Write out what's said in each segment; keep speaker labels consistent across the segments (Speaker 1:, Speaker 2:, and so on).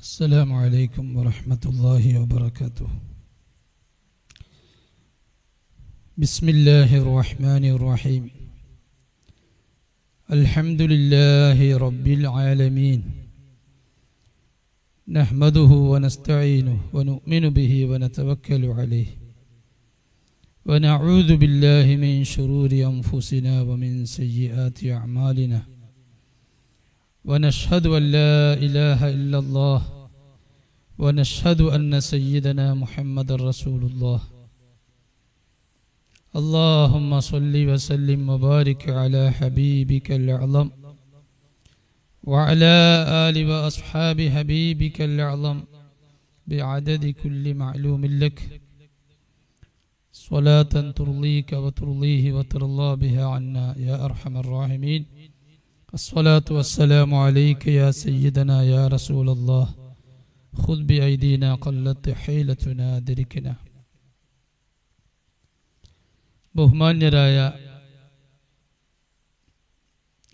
Speaker 1: السلام عليكم ورحمة الله وبركاته. بسم الله الرحمن الرحيم. الحمد لله رب العالمين، نحمده ونستعينه ونؤمن به ونتوكل عليه، ونعوذ بالله من شرور أنفسنا ومن سيئات أعمالنا، ونشهد أن لا إله إلا الله، ونشهد أن سيدنا محمد رسول الله. اللهم صل وسلم وبارك على حبيبك الأعظم وعلى آل وأصحاب حبيبك الأعظم بعدد كل معلوم لك، صلاة ترضيك وترضيه وترضى بها عنا يا أرحم الراحمين. الصلاة والسلام عليك يا سيدنا يا رسول الله، خذ بأيدينا قلت حيلتنا دركنا. ബഹുമാന്യരായ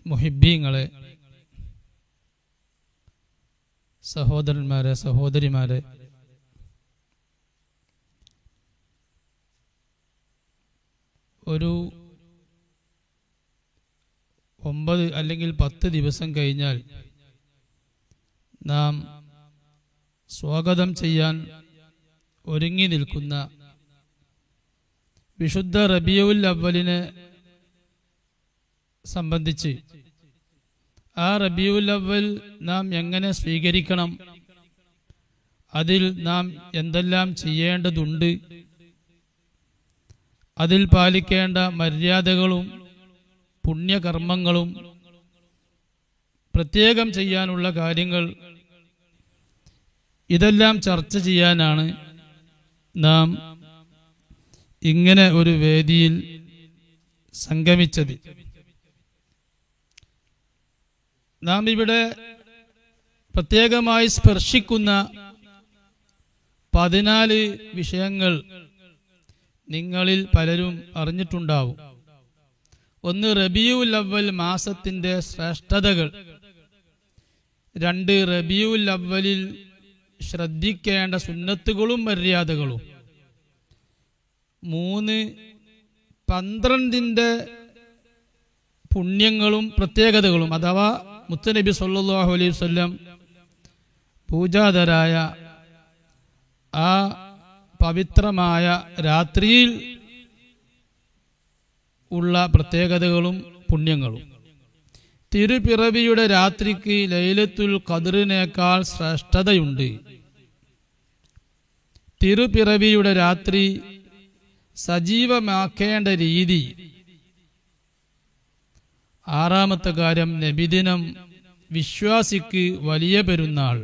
Speaker 1: മുഹിബ്ബീങ്ങളെ, സഹോദരന്മാരെ, സഹോദരിമാരെ, ഒരു 9 അല്ലെങ്കിൽ 10 ദിവസം കഴിഞ്ഞാൽ നാം സ്വാഗതം ചെയ്യാൻ ഒരുങ്ങി നിൽക്കുന്ന വിശുദ്ധ റബീഉൽ അവ്വലിനെ സംബന്ധിച്ച് ആ റബീഉൽ അവ്വൽ നാം എങ്ങനെ സ്വീകരിക്കണം, അതിൽ നാം എന്തെല്ലാം ചെയ്യേണ്ടതുണ്ട്, അതിൽ പാലിക്കേണ്ട മര്യാദകളും പുണ്യകർമ്മങ്ങളും പ്രത്യേകം ചെയ്യാനുള്ള കാര്യങ്ങൾ, ഇതെല്ലാം ചർച്ച ചെയ്യാനാണ് നാം ഇങ്ങനെ ഒരു വേദിയിൽ സംഗമിച്ചത്. നാം ഇവിടെ പ്രത്യേകമായി സ്പർശിക്കുന്ന 14 വിഷയങ്ങൾ നിങ്ങളിൽ പലരും അറിഞ്ഞിട്ടുണ്ടാവും. ഒന്ന്, റബീഉൽ അവ്വൽ മാസത്തിന്റെ ശ്രേഷ്ഠതകൾ. 2, റബീഉൽ അവ്വലിൽ ശ്രദ്ധിക്കേണ്ട സുന്നത്തുകളും മര്യാദകളും. 3, 12ന്റെ പുണ്യങ്ങളും പ്രത്യേകതകളും, അഥവാ മുത്തുനബി സല്ലല്ലാഹു അലൈഹി വസല്ലം പൂജാതരായ ആ പവിത്രമായ രാത്രിയിൽ ഉള്ള പ്രത്യേകതകളും പുണ്യങ്ങളും. തിരുപ്പിറവിയുടെ രാത്രിക്ക് ലൈലത്തുൽ ഖദ്റിനേക്കാൾ ശ്രേഷ്ഠതയുണ്ട്. തിരുപ്പിറവിയുടെ രാത്രി സജീവമാക്കേണ്ട രീതി. 6ാമത്തെ കാര്യം, നബിദിനം വിശ്വാസിക്ക് വലിയ പെരുന്നാൾ.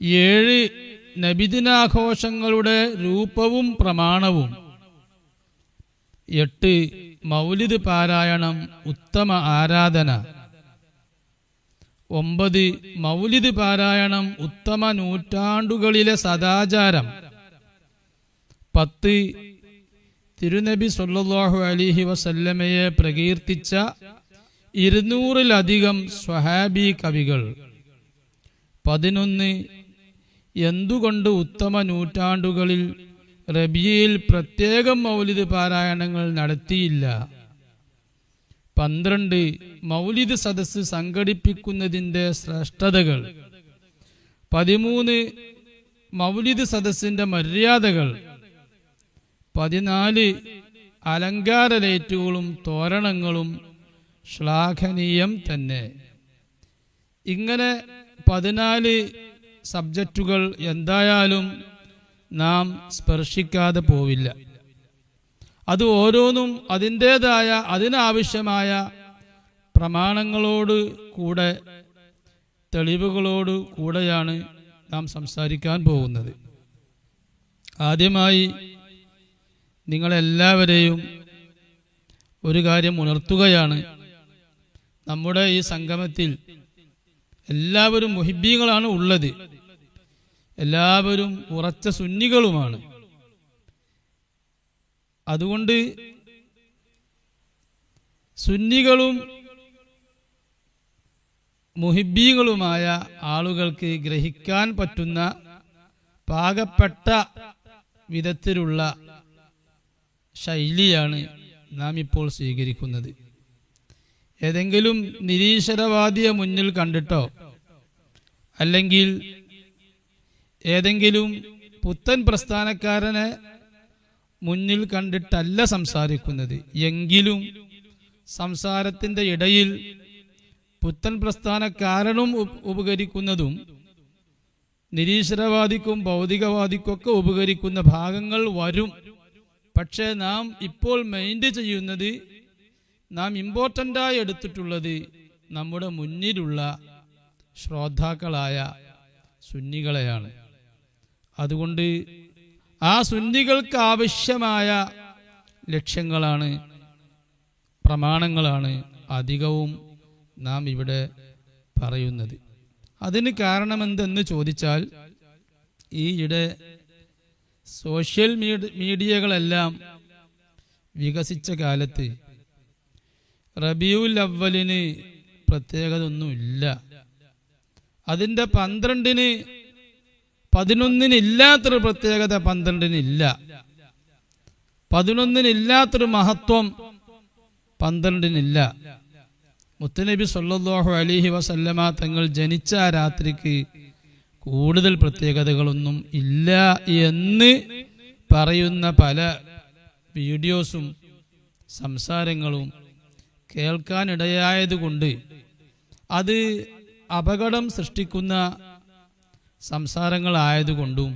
Speaker 1: 7, നബിദിനാഘോഷങ്ങളുടെ രൂപവും പ്രമാണവും. 8, മൗലിദ് പാരായണം ഉത്തമ ആരാധന. 9, മൗലിദ് പാരായണം ഉത്തമ നൂറ്റാണ്ടുകളിലെ സദാചാരം. 10, തിരുനബി സല്ലല്ലാഹു അലൈഹി വസല്ലമയെ പ്രകീർത്തിച്ച 200-ലധികം സ്വഹാബി കവികൾ. 11, എന്തുകൊണ്ട് ഉത്തമ നൂറ്റാണ്ടുകളിൽ റബീയിൽ പ്രത്യേകം മൗലിദ് പാരായണങ്ങൾ നടത്തിയില്ല. 12, മൗലിദ് സദസ്സ് സംഘടിപ്പിക്കുന്നതിന്റെ ശ്രേഷ്ഠതകൾ. 13, മൗലിദ് സദസ്സിന്റെ മര്യാദകൾ. 14, അലങ്കാര ലൈറ്റുകളും തോരണങ്ങളും ശ്ലാഘനീയം തന്നെ. ഇങ്ങനെ 14 സബ്ജക്റ്റുകൾ എന്തായാലും നാം സ്പർശിക്കാതെ പോവില്ല. അത് ഓരോന്നും അതിൻ്റെതായ അതിനാവശ്യമായ പ്രമാണങ്ങളോട് കൂടെ, തെളിവുകളോട് കൂടെയാണ് നാം സംസാരിക്കാൻ പോകുന്നത്. ആദ്യമായി നിങ്ങളെല്ലാവരെയും ഒരു കാര്യം ഉണർത്തുകയാണ്. നമ്മുടെ ഈ സംഗമത്തിൽ എല്ലാവരും മുഹിബ്ബീങ്ങളാണ് ഉള്ളത്. എല്ലാവരും ഉറച്ച സുന്നികളുമാണ്. അതുകൊണ്ട് സുന്നികളും മുഹിബ്ബീങ്ങളുമായ ആളുകൾക്ക് ഗ്രഹിക്കാൻ പറ്റുന്ന പാകപ്പെട്ട വിധത്തിലുള്ള ശൈലിയാണ് നാം ഇപ്പോൾ സ്വീകരിക്കുന്നത്. ഏതെങ്കിലും നിരീശ്വരവാദിയെ മുന്നിൽ കണ്ടിട്ടോ അല്ലെങ്കിൽ ഏതെങ്കിലും പുത്തൻ പ്രസ്ഥാനക്കാരനെ മുന്നിൽ കണ്ടിട്ടല്ല സംസാരിക്കുന്നത്. എങ്കിലും സംസാരത്തിൻ്റെ ഇടയിൽ പുത്തൻ പ്രസ്ഥാനക്കാരനും ഉപകരിക്കുന്നതും നിരീശ്വരവാദിക്കും ഭൗതികവാദിക്കൊക്കെ ഉപകരിക്കുന്ന ഭാഗങ്ങൾ വരും. പക്ഷേ നാം ഇപ്പോൾ മൈൻഡ് ചെയ്യുന്നത്, നാം ഇമ്പോർട്ടൻ്റായി എടുത്തിട്ടുള്ളത് നമ്മുടെ മുന്നിലുള്ള ശ്രോതാക്കളായ സുന്നികളെയാണ്. അതുകൊണ്ട് ആ സുന്നികൾക്ക് ആവശ്യമായ ലക്ഷ്യങ്ങളാണ്, പ്രമാണങ്ങളാണ് അധികവും നാം ഇവിടെ പറയുന്നത്. അതിന് കാരണമെന്തെന്ന് ചോദിച്ചാൽ, ഈയിടെ സോഷ്യൽ മീഡിയകളെല്ലാം വികസിച്ച കാലത്ത് റബീഉൽ അവ്വലിന് പ്രത്യേകത ഒന്നുമില്ല. അതിൻ്റെ 12-ന് 11-ന് ഇല്ലാത്തൊരു പ്രത്യേകത 12-ന് ഇല്ല. 11-ന് ഇല്ലാത്തൊരു മഹത്വം 12-ന് ഇല്ല. മുത്തുനബി സല്ലല്ലാഹു അലൈഹി വസല്ലമ തങ്ങൾ ജനിച്ച ആ രാത്രിക്ക് കൂടുതൽ പ്രത്യേകതകളൊന്നും ഇല്ല എന്ന് പറയുന്ന പല വീഡിയോസും സംസാരങ്ങളും കേൾക്കാനിടയായതുകൊണ്ട് അത് അപകടം സൃഷ്ടിക്കുന്ന സംസാരങ്ങളായതുകൊണ്ടും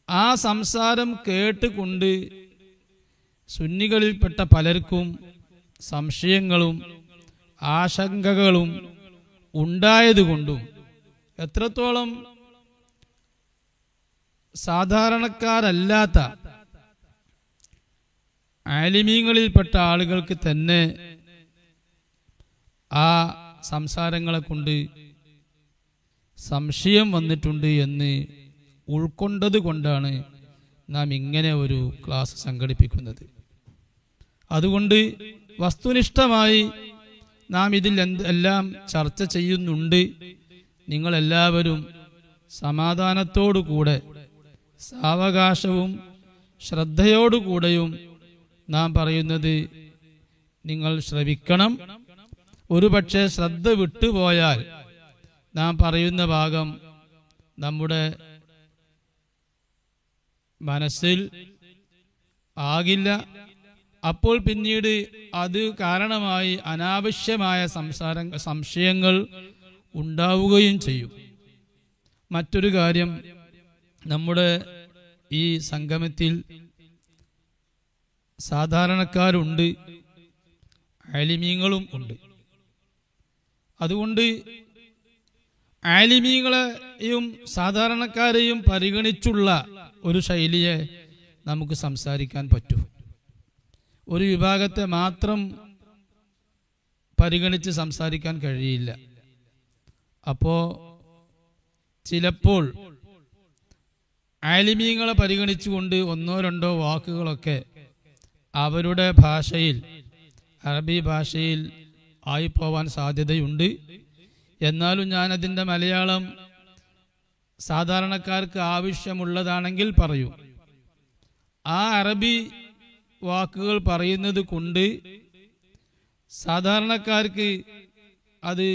Speaker 1: ആ സംസാരം കേട്ടുകൊണ്ട് സുന്നികളിൽപ്പെട്ട പലർക്കും സംശയങ്ങളും ആശങ്കകളും ഉണ്ടായതുകൊണ്ടും എത്രത്തോളം സാധാരണക്കാരല്ലാത്ത ആലിമീങ്ങളിൽപ്പെട്ട ആളുകൾക്ക് തന്നെ ആ സംസാരങ്ങളെ കൊണ്ട് സംശയം വന്നിട്ടുണ്ട് എന്ന് ഉൾക്കൊണ്ടത് കൊണ്ടാണ് നാം ഇങ്ങനെ ഒരു ക്ലാസ് സംഘടിപ്പിക്കുന്നത്. അതുകൊണ്ട് വസ്തുനിഷ്ഠമായി നാം ഇതിൽ എല്ലാം ചർച്ച ചെയ്യുന്നുണ്ട്. നിങ്ങളെല്ലാവരും സമാധാനത്തോടുകൂടെ സാവകാശവും ശ്രദ്ധയോടുകൂടെയും നാം പറയുന്നത് നിങ്ങൾ ശ്രവിക്കണം. ഒരുപക്ഷെ ശ്രദ്ധ വിട്ടുപോയാൽ നാം പറയുന്ന ഭാഗം നമ്മുടെ മനസ്സിൽ ആകില്ല. അപ്പോൾ പിന്നീട് അത് കാരണമായി അനാവശ്യമായ സംശയങ്ങൾ ഉണ്ടാവുകയും ചെയ്യും. മറ്റൊരു കാര്യം, നമ്മുടെ ഈ സംഗമത്തിൽ സാധാരണക്കാരുണ്ട്, ആലിമീങ്ങളും ഉണ്ട്. അതുകൊണ്ട് ആലിമീങ്ങളെയും സാധാരണക്കാരെയും പരിഗണിച്ചുള്ള ഒരു ശൈലിയെ നമുക്ക് സംസാരിക്കാൻ പറ്റൂ. ഒരു വിഭാഗത്തെ മാത്രം പരിഗണിച്ച് സംസാരിക്കാൻ കഴിയില്ല. അപ്പോൾ ചിലപ്പോൾ ആലിമീങ്ങളെ പരിഗണിച്ചുകൊണ്ട് ഒന്നോ രണ്ടോ വാക്കുകളൊക്കെ അവരുടെ ഭാഷയിൽ, അറബി ഭാഷയിൽ ആയിപ്പോവാൻ സാധ്യതയുണ്ട്. എന്നാലും ഞാനതിൻ്റെ മലയാളം സാധാരണക്കാർക്ക് ആവശ്യമുള്ളതാണെങ്കിൽ പറയൂ. ആ അറബി വാക്കുകൾ പറയുന്നത് കൊണ്ട് സാധാരണക്കാർക്ക് അത്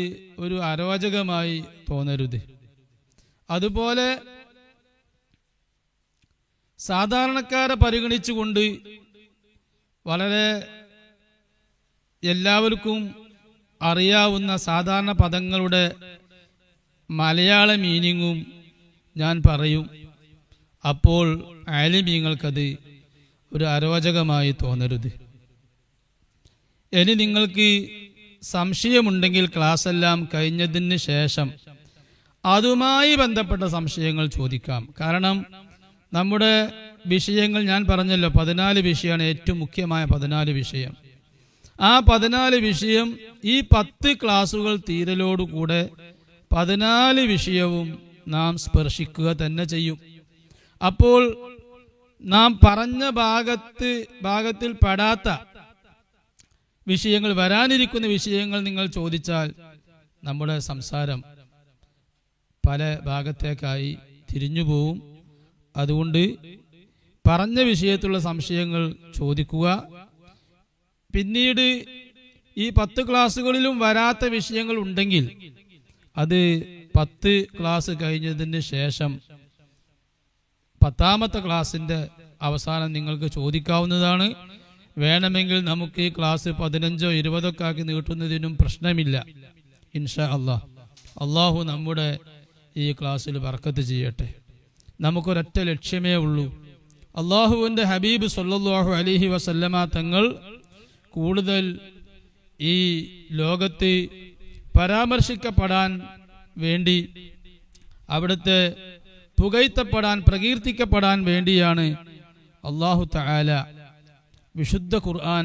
Speaker 1: ഒരു അരോചകമായി തോന്നരുത്. അതുപോലെ സാധാരണക്കാരെ പരിഗണിച്ചുകൊണ്ട് വളരെ എല്ലാവർക്കും അറിയാവുന്ന സാധാരണ പദങ്ങളുടെ മലയാള മീനിങ്ങും ഞാൻ പറയും. അപ്പോൾ ആലിമീങ്ങൾക്കത് ഒരു അരോചകമായി തോന്നരുത്. ഇനി നിങ്ങൾക്ക് സംശയമുണ്ടെങ്കിൽ ക്ലാസ് എല്ലാം കഴിഞ്ഞതിന് ശേഷം അതുമായി ബന്ധപ്പെട്ട സംശയങ്ങൾ ചോദിക്കാം. കാരണം നമ്മുടെ വിഷയങ്ങൾ ഞാൻ പറഞ്ഞല്ലോ, 14 വിഷയമാണ് ഏറ്റവും മുഖ്യമായ 14 വിഷയം. ആ 14 വിഷയം ഈ 10 ക്ലാസുകൾ തീരലോടുകൂടെ 14 വിഷയവും നാം സ്പർശിക്കുക തന്നെ ചെയ്യും. അപ്പോൾ നാം പറഞ്ഞ ഭാഗത്തിൽ പെടാത്ത വിഷയങ്ങൾ, വരാനിരിക്കുന്ന വിഷയങ്ങൾ നിങ്ങൾ ചോദിച്ചാൽ നമ്മുടെ സംസാരം പല ഭാഗത്തേക്കായി തിരിഞ്ഞു പോവും. അതുകൊണ്ട് പറഞ്ഞ വിഷയത്തിലുള്ള സംശയങ്ങൾ ചോദിക്കുക. പിന്നീട് ഈ 10 ക്ലാസ്സുകളിലും വരാത്ത വിഷയങ്ങൾ ഉണ്ടെങ്കിൽ അത് 10 ക്ലാസ് കഴിഞ്ഞതിന് ശേഷം 10ാമത്തെ ക്ലാസ്സിന്റെ അവസാനം നിങ്ങൾക്ക് ചോദിക്കാവുന്നതാണ്. വേണമെങ്കിൽ നമുക്ക് ഈ ക്ലാസ് 15ഓ 20ഓ ആക്കി നീട്ടുന്നതിനും പ്രശ്നമില്ല. ഇൻഷാ അല്ലാഹ്. അള്ളാഹു നമ്മുടെ ഈ ക്ലാസ്സിൽ ബർക്കത്ത് ചെയ്യട്ടെ. നമുക്കൊരൊറ്റ ലക്ഷ്യമേ ഉള്ളൂ. അള്ളാഹുവിൻ്റെ ഹബീബ് സല്ലല്ലാഹു അലൈഹി വസല്ലമ തങ്ങൾ കൂടുതൽ ഈ ലോകത്ത് പരാമർശിക്കപ്പെടാൻ വേണ്ടി, അവിടുത്തെ പുകഴ്ത്തപ്പെടാൻ, പ്രകീർത്തിക്കപ്പെടാൻ വേണ്ടിയാണ് അള്ളാഹു തആല വിശുദ്ധ ഖുർആൻ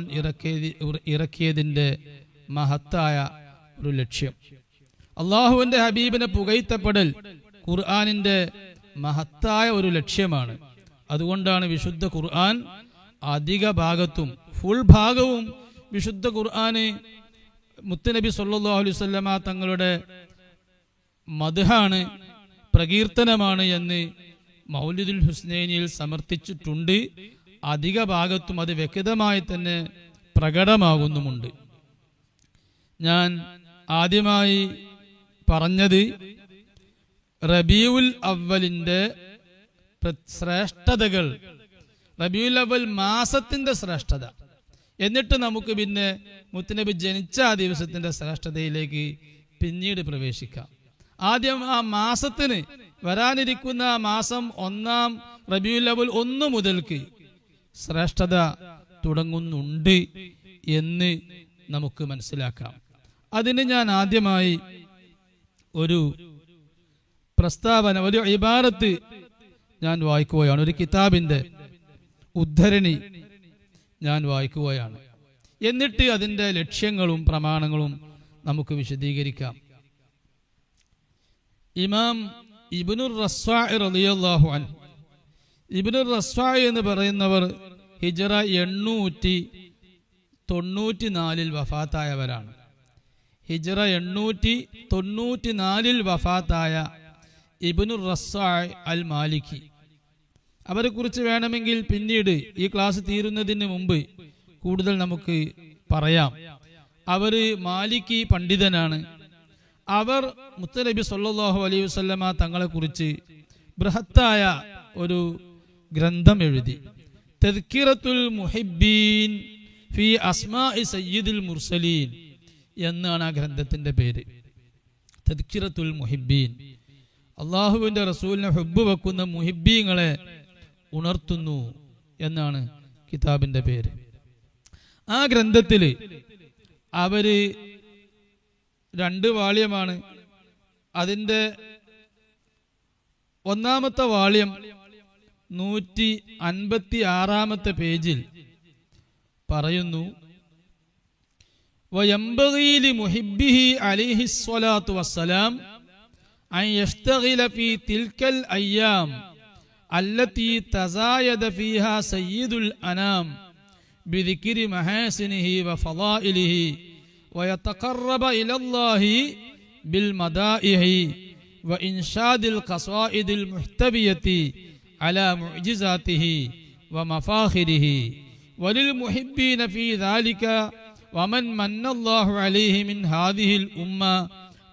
Speaker 1: ഇറക്കിയതിൻ്റെ മഹത്തായ ഒരു ലക്ഷ്യം. അള്ളാഹുവിൻ്റെ ഹബീബിനെ പുകഴ്ത്തപ്പെടൽ ഖുർആനിൻ്റെ മഹത്തായ ഒരു ലക്ഷ്യമാണ്. അതുകൊണ്ടാണ് വിശുദ്ധ ഖുർആൻ അധിക ഭാഗത്തും, ഫുൾ ഭാഗവും വിശുദ്ധ ഖുർആന് മുത്തുനബി സല്ലല്ലാഹു അലൈഹി വസല്ലമ തങ്ങളുടെ മദ്ഹാണ്, പ്രകീർത്തനമാണ് എന്ന് മൗലിദുൽ ഹുസ്നൈനിയിൽ സമർത്ഥിച്ചിട്ടുണ്ട്. അധിക ഭാഗത്തും അത് വ്യക്തമായി തന്നെ പ്രകടമാകുന്നുമുണ്ട്. ഞാൻ ആദ്യമായി പറഞ്ഞത് റബീഉൽ അവ്വലിന്റെ ശ്രേഷ്ഠതകൾ, റബീഉൽ അവ്വൽ മാസത്തിന്റെ ശ്രേഷ്ഠത. എന്നിട്ട് നമുക്ക് പിന്നെ മുത്തുനബി ജനിച്ച ആ ദിവസത്തിന്റെ ശ്രേഷ്ഠതയിലേക്ക് പിന്നീട് പ്രവേശിക്കാം. ആദ്യം ആ മാസത്തിന്, വരാനിരിക്കുന്ന മാസം 1-ാം റബീഉൽ അവ്വൽ 1 മുതൽക്ക് ശ്രേഷ്ഠത തുടങ്ങുന്നുണ്ട് എന്ന് നമുക്ക് മനസ്സിലാക്കാം. അതിന് ഞാൻ ആദ്യമായി ഒരു പ്രസ്താവന, ഒരു ഇബാറത്ത് ഞാൻ വായിക്കുകയാണ്. ഒരു കിതാബിന്റെ ഉദ്ധരണി ഞാൻ വായിക്കുകയാണ്. എന്നിട്ട് അതിൻ്റെ ലക്ഷ്യങ്ങളും പ്രമാണങ്ങളും നമുക്ക് വിശദീകരിക്കാം. ഇമാം ഇബ്നുർ റസ്വാഇ റളിയല്ലാഹു അൻഹു, ഇബ്നുർ റസ്വാഇ എന്ന് പറയുന്നവർ ഹിജ്റ 894 വഫാത്തായവരാണ്. ഹിജ്റ 894 വഫാത്തായ ഇബ്നുർ റസ്വാഇ അൽ മാലിക്കി. അവരെ കുറിച്ച് വേണമെങ്കിൽ പിന്നീട് ഈ ക്ലാസ് തീരുന്നതിന് മുമ്പ് കൂടുതൽ നമുക്ക് പറയാം. അവര് മാലിക്കി പണ്ഡിതനാണ്. അവർ മുത്തുനബി സല്ലല്ലാഹു അലൈഹി വസല്ലമ തങ്ങളെ കുറിച്ച് ബൃഹത്തായ ഒരു ഗ്രന്ഥം എഴുതി. തദ്കിറത്തുൽ മുഹിബ്ബീൻ ഫി അസ്മാഇ സയ്യിദുൽ മുർസലീൻ എന്നാണ് ആ ഗ്രന്ഥത്തിന്റെ പേര്. തദ്കിറത്തുൽ മുഹിബ്ബീൻ, അള്ളാഹുവിന്റെ റസൂലിനെ ഹുബ്ബ് വെക്കുന്ന മുഹിബ്ബീങ്ങളെ ഉണർത്തുന്നു എന്നാണ് കിതാബിന്റെ പേര്. ആ ഗ്രന്ഥത്തില് അവര് 2 വാള്യമാണ്. അതിന്റെ 1-ാമത്തെ വാള്യം 156-ാമത്തെ പേജിൽ പറയുന്നു, വയംബഗി ലിമുഹിബ്ബിഹി അലൈഹിസ്സലാത്തു വസ്സലാം അൻ യശ്തഗില ഫീ തിൽക്കൽ അയ്യാം അല്ലത്തി തസായദ ഫീഹാ സയ്യിദുൽ അനാം ബിദിക്രി മഹാസിനിഹി വഫളായിലിഹി വയതഖറബ ഇലല്ലാഹി ബിൽ മദാഇഹി വഇൻഷാദിൽ ഖസായിദിൽ മുഹ്തബിയത്തി അലാ മുഅ്ജിസാതിഹി വമഫാഖിരിഹി വലിൽ മുഹിബ്ബീന ഫീ ദാലിക വമൻ മന്നല്ലാഹു അലൈഹി മിൻ ഹാദിഹിൽ ഉമ്മ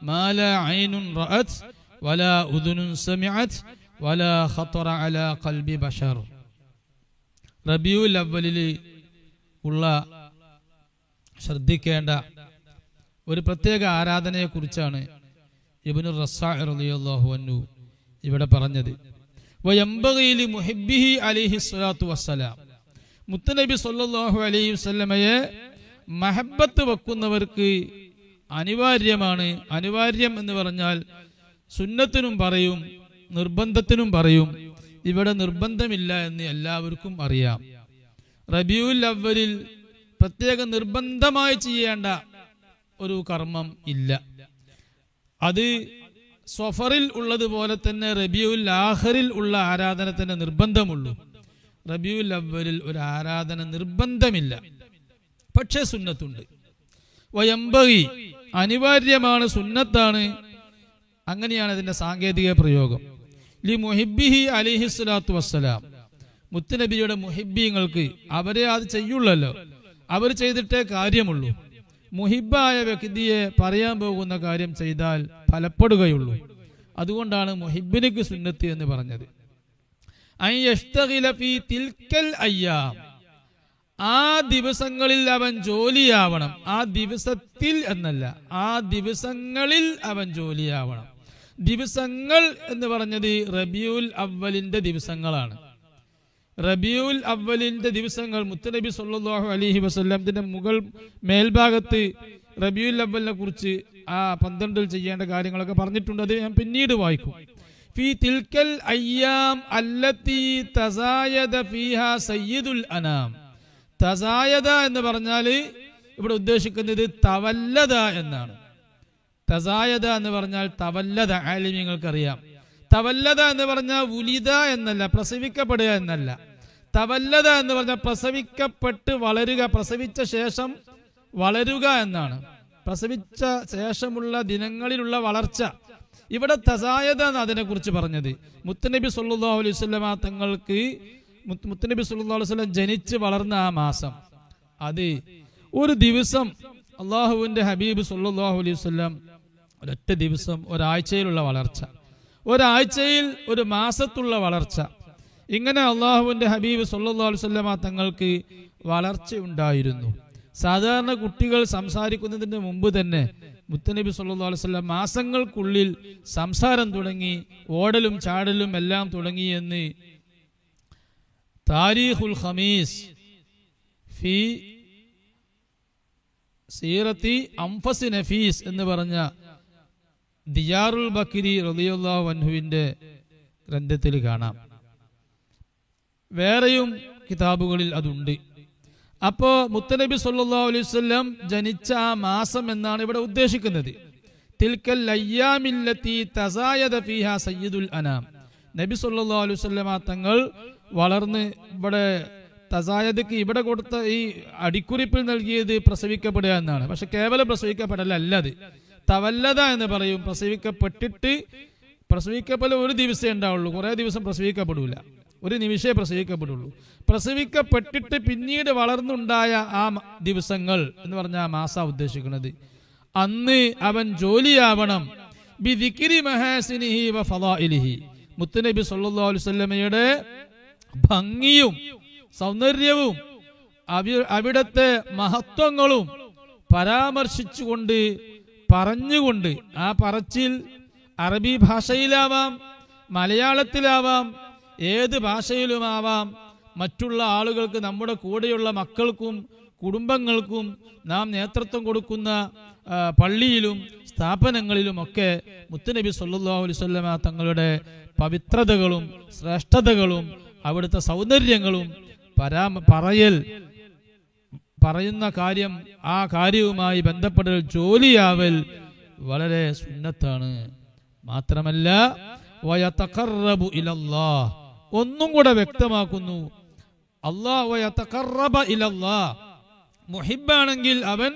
Speaker 1: മാ ലാ ഐനുൻ റഅത് വലാ ഉദുനുൻ സമിഅത് വലാ ഖതറ അലാ ഖൽബി ബശർ. റബീഉൽ അവ്വലിൽ ഉള്ള ശ്രദ്ധിക്കേണ്ട ഒരു പ്രത്യേക ആരാധനയെ കുറിച്ചാണ് ഇബ്നുർ റസ്വാഇ റളിയല്ലാഹു അൻഹു ഇവിടെ പറഞ്ഞത്. വയംബഗി ലിമുഹിബ്ബിഹി അലൈഹിസ്സലാത്തു വസ്സലാം, മുത്തുനബി സല്ലല്ലാഹു അലൈഹി വസല്ലമയെ മഹബ്ബത്ത് വെക്കുന്നവർക്ക് അനിവാര്യമാണ്. അനിവാര്യം എന്ന് പറഞ്ഞാൽ സുന്നത്തിനും പറയും, നിർബന്ധത്തിനും പറയും. ഇവിടെ നിർബന്ധമില്ല എന്ന് എല്ലാവർക്കും അറിയാം. റബീഉൽ അവ്വലിൽ പ്രത്യേക നിർബന്ധമായി ചെയ്യേണ്ട ഒരു കർമ്മം ഇല്ല. അത് സഫറിൽ ഉള്ളതുപോലെ തന്നെ റബീഉൽ ആഖിറിൽ ഉള്ള ആരാധന തന്നെ നിർബന്ധമുള്ളൂ. റബീഉൽ അവ്വലിൽ ഒരു ആരാധന നിർബന്ധമില്ല, പക്ഷേ സുന്നത്തുണ്ട്. വയംബഗി, അനിവാര്യമാണ്, സുന്നത്താണ്. അങ്ങനെയാണ് അതിന്റെ സാങ്കേതിക പ്രയോഗം. ലി മുഹിബ്ബിഹി അലൈഹിസ്സലാത്തു വസ്സലാം, മുത്തുനബിയുടെ മുഹിബ്ബീങ്ങൾക്ക് അവരെ അത് ചെയ്യുള്ളല്ലോ, അവർ ചെയ്തിട്ടേ കാര്യമുള്ളൂ. മുഹിബ്ബായ വ്യക്തിയെ പറയാൻ പോകുന്ന കാര്യം ചെയ്താൽ ഫലപ്പെടുകയുള്ളൂ. അതുകൊണ്ടാണ് മുഹിബ്ബിനിക്ക് സുന്നത്ത് എന്ന് പറഞ്ഞത്. അൻ യഷ്തഗില ഫീ തിൽക്കൽ അയ്യാം, ആ ദിവസങ്ങളിൽ അവൻ ജോലിയാവണം. ആ ദിവസത്തിൽ എന്നല്ല, ആ ദിവസങ്ങളിൽ അവൻ ജോലിയാവണം. ദിവസങ്ങൾ എന്ന് പറഞ്ഞത് റബീഉൽ അവ്വലിന്റെ ദിവസങ്ങളാണ്. റബീഉൽ അവ്വലിന്റെ ദിവസങ്ങൾ മുത്തുനബി സല്ലല്ലാഹു അലൈഹി വസല്ലമയുടെ മേൽഭാഗത്ത് റബീഉൽ അവ്വലിനെ കുറിച്ച് ആ 12 ചെയ്യേണ്ട കാര്യങ്ങളൊക്കെ പറഞ്ഞിട്ടുണ്ട്. അത് ഞാൻ പിന്നീട് വായിക്കും. ഫീ തിൽക്കൽ അയ്യാം അല്ലത്തി തസായദ ഫീഹാ സയ്യിദുൽ അനാം. തസായദ എന്ന് പറഞ്ഞാൽ ഇവിടെ ഉദ്ദേശിക്കുന്നത് തവല്ലദ എന്നാണ്. തസായദ എന്ന് പറഞ്ഞാൽ തവല്ലദ, ആലിമീങ്ങൾക്കറിയാം. തവല്ലദ എന്ന് പറഞ്ഞാൽ ഉലിദ എന്നല്ല, പ്രസവിക്കപ്പെടുക എന്നല്ല. തവല്ലദ എന്ന് പറഞ്ഞാൽ പ്രസവിക്കപ്പെട്ട് വളരുക, പ്രസവിച്ച ശേഷം വളരുക എന്നാണ്. പ്രസവിച്ച ശേഷമുള്ള ദിനങ്ങളിലുള്ള വളർച്ച. ഇവിടെ തസായദ എന്ന് അതിനെ കുറിച്ച് പറഞ്ഞത്. മുത്തുനബി സല്ലല്ലാഹു അലൈഹി വസല്ലം തങ്ങൾക്ക്, മുത്തുനബി സല്ലല്ലാഹു അലൈഹി വസല്ലം ജനിച്ച് വളർന്ന ആ മാസം, അത് ഒരു ദിവസം അള്ളാഹുവിന്റെ ഹബീബ് സല്ലല്ലാഹു അലൈഹി വസല്ലം ഒരൊറ്റ ദിവസം, ഒരാഴ്ചയിലുള്ള വളർച്ച, ഒരാഴ്ചയിൽ ഒരു മാസത്തുള്ള വളർച്ച, ഇങ്ങനെ അള്ളാഹുവിന്റെ ഹബീബ് സല്ലല്ലാഹു അലൈഹി വസല്ലം തങ്ങൾക്ക് വളർച്ച ഉണ്ടായിരുന്നു. സാധാരണ കുട്ടികൾ സംസാരിക്കുന്നതിന് മുമ്പ് തന്നെ മുത്തുനബി സല്ലല്ലാഹു അലൈഹി വസല്ലം മാസങ്ങൾക്കുള്ളിൽ സംസാരം തുടങ്ങി, ഓടലും ചാടലും എല്ലാം തുടങ്ങി എന്ന് താരീഖുൽ ഖമീസ് ഫി സീറത്തി അംഫസ് നഫീസ് എന്ന് പറഞ്ഞ ദിയാറുൽ ബക്കിരി റളിയല്ലാഹു അൻഹുവിന്റെ ഗ്രന്ഥത്തിൽ കാണാം. വേറെയും കിതാബുകളിൽ അതുണ്ട്. അപ്പോ മുത്തുനബി സല്ലല്ലാഹു അലൈഹി വസല്ലം ജനിച്ച ആ മാസം എന്നാണ് ഇവിടെ ഉദ്ദേശിക്കുന്നത്. തിൽക്കൽ അയ്യാമില്ലത്തി തസായദ ഫീഹാ സയ്യിദുൽ അനാം. നബി സല്ലല്ലാഹു അലൈഹി വസല്ലം തങ്ങൾ വളർന്ന്, ഇവിടെ തസായദക്ക് ഇവിടെ കൊടുത്ത ഈ അടിക്കുറിപ്പിൽ നൽകിയത് പ്രസവിക്കപ്പെടുക എന്നാണ്. പക്ഷെ കേവലം പ്രസവിക്കപ്പെടലല്ല, അത് തവല്ലദ എന്ന് പറയും. പ്രസവിക്കപ്പെടൽ ഒരു ദിവസമേ ഉണ്ടാവുള്ളൂ, കുറെ ദിവസം പ്രസവിക്കപ്പെടൂല, ഒരു നിമിഷമേ പ്രസവിക്കപ്പെടുള്ളൂ. പ്രസവിക്കപ്പെട്ടിട്ട് പിന്നീട് വളർന്നുണ്ടായ ആ ദിവസങ്ങൾ എന്ന് പറഞ്ഞ ആ മാസം ഉദ്ദേശിക്കുന്നത്. അന്ന് അവൻ ജോലിയാവണം. ബിദിക്രി മഹാസിനിഹി വ ഫളാഇലിഹി, മുത്തുനബി സല്ലല്ലാഹു അലൈഹി വസല്ലമയുടെ ഭംഗിയും സൗന്ദര്യവും അവിടത്തെ മഹത്വങ്ങളും പരാമർശിച്ചുകൊണ്ട്, പറഞ്ഞുകൊണ്ട്, ആ പറച്ചിൽ അറബി ഭാഷയിലാവാം, മലയാളത്തിലാവാം, ഏത് ഭാഷയിലുമാവാം. മറ്റുള്ള ആളുകൾക്ക്, നമ്മുടെ കൂടെയുള്ള മക്കൾക്കും കുടുംബങ്ങൾക്കും നാം നേതൃത്വം കൊടുക്കുന്ന പള്ളിയിലും സ്ഥാപനങ്ങളിലുമൊക്കെ മുത്തുനബി സല്ലല്ലാഹു അലൈഹി വസല്ലമ തങ്ങളുടെ പവിത്രതകളും ശ്രേഷ്ഠതകളും അവിടുത്തെ സൗന്ദര്യങ്ങളും പറയുന്ന കാര്യം, ആ കാര്യവുമായി ബന്ധപ്പെടൽ, ജോലിയാവൽ വളരെ സുന്നത്താണ്. മാത്രമല്ല വയതഖറബു ഇലല്ലാഹ്, ഒന്നും കൂടെ വ്യക്തമാക്കുന്നു, അല്ലാഹു വയതഖറബ ഇലല്ലാഹ്, മുഹിബ്ബാണെങ്കിൽ അവൻ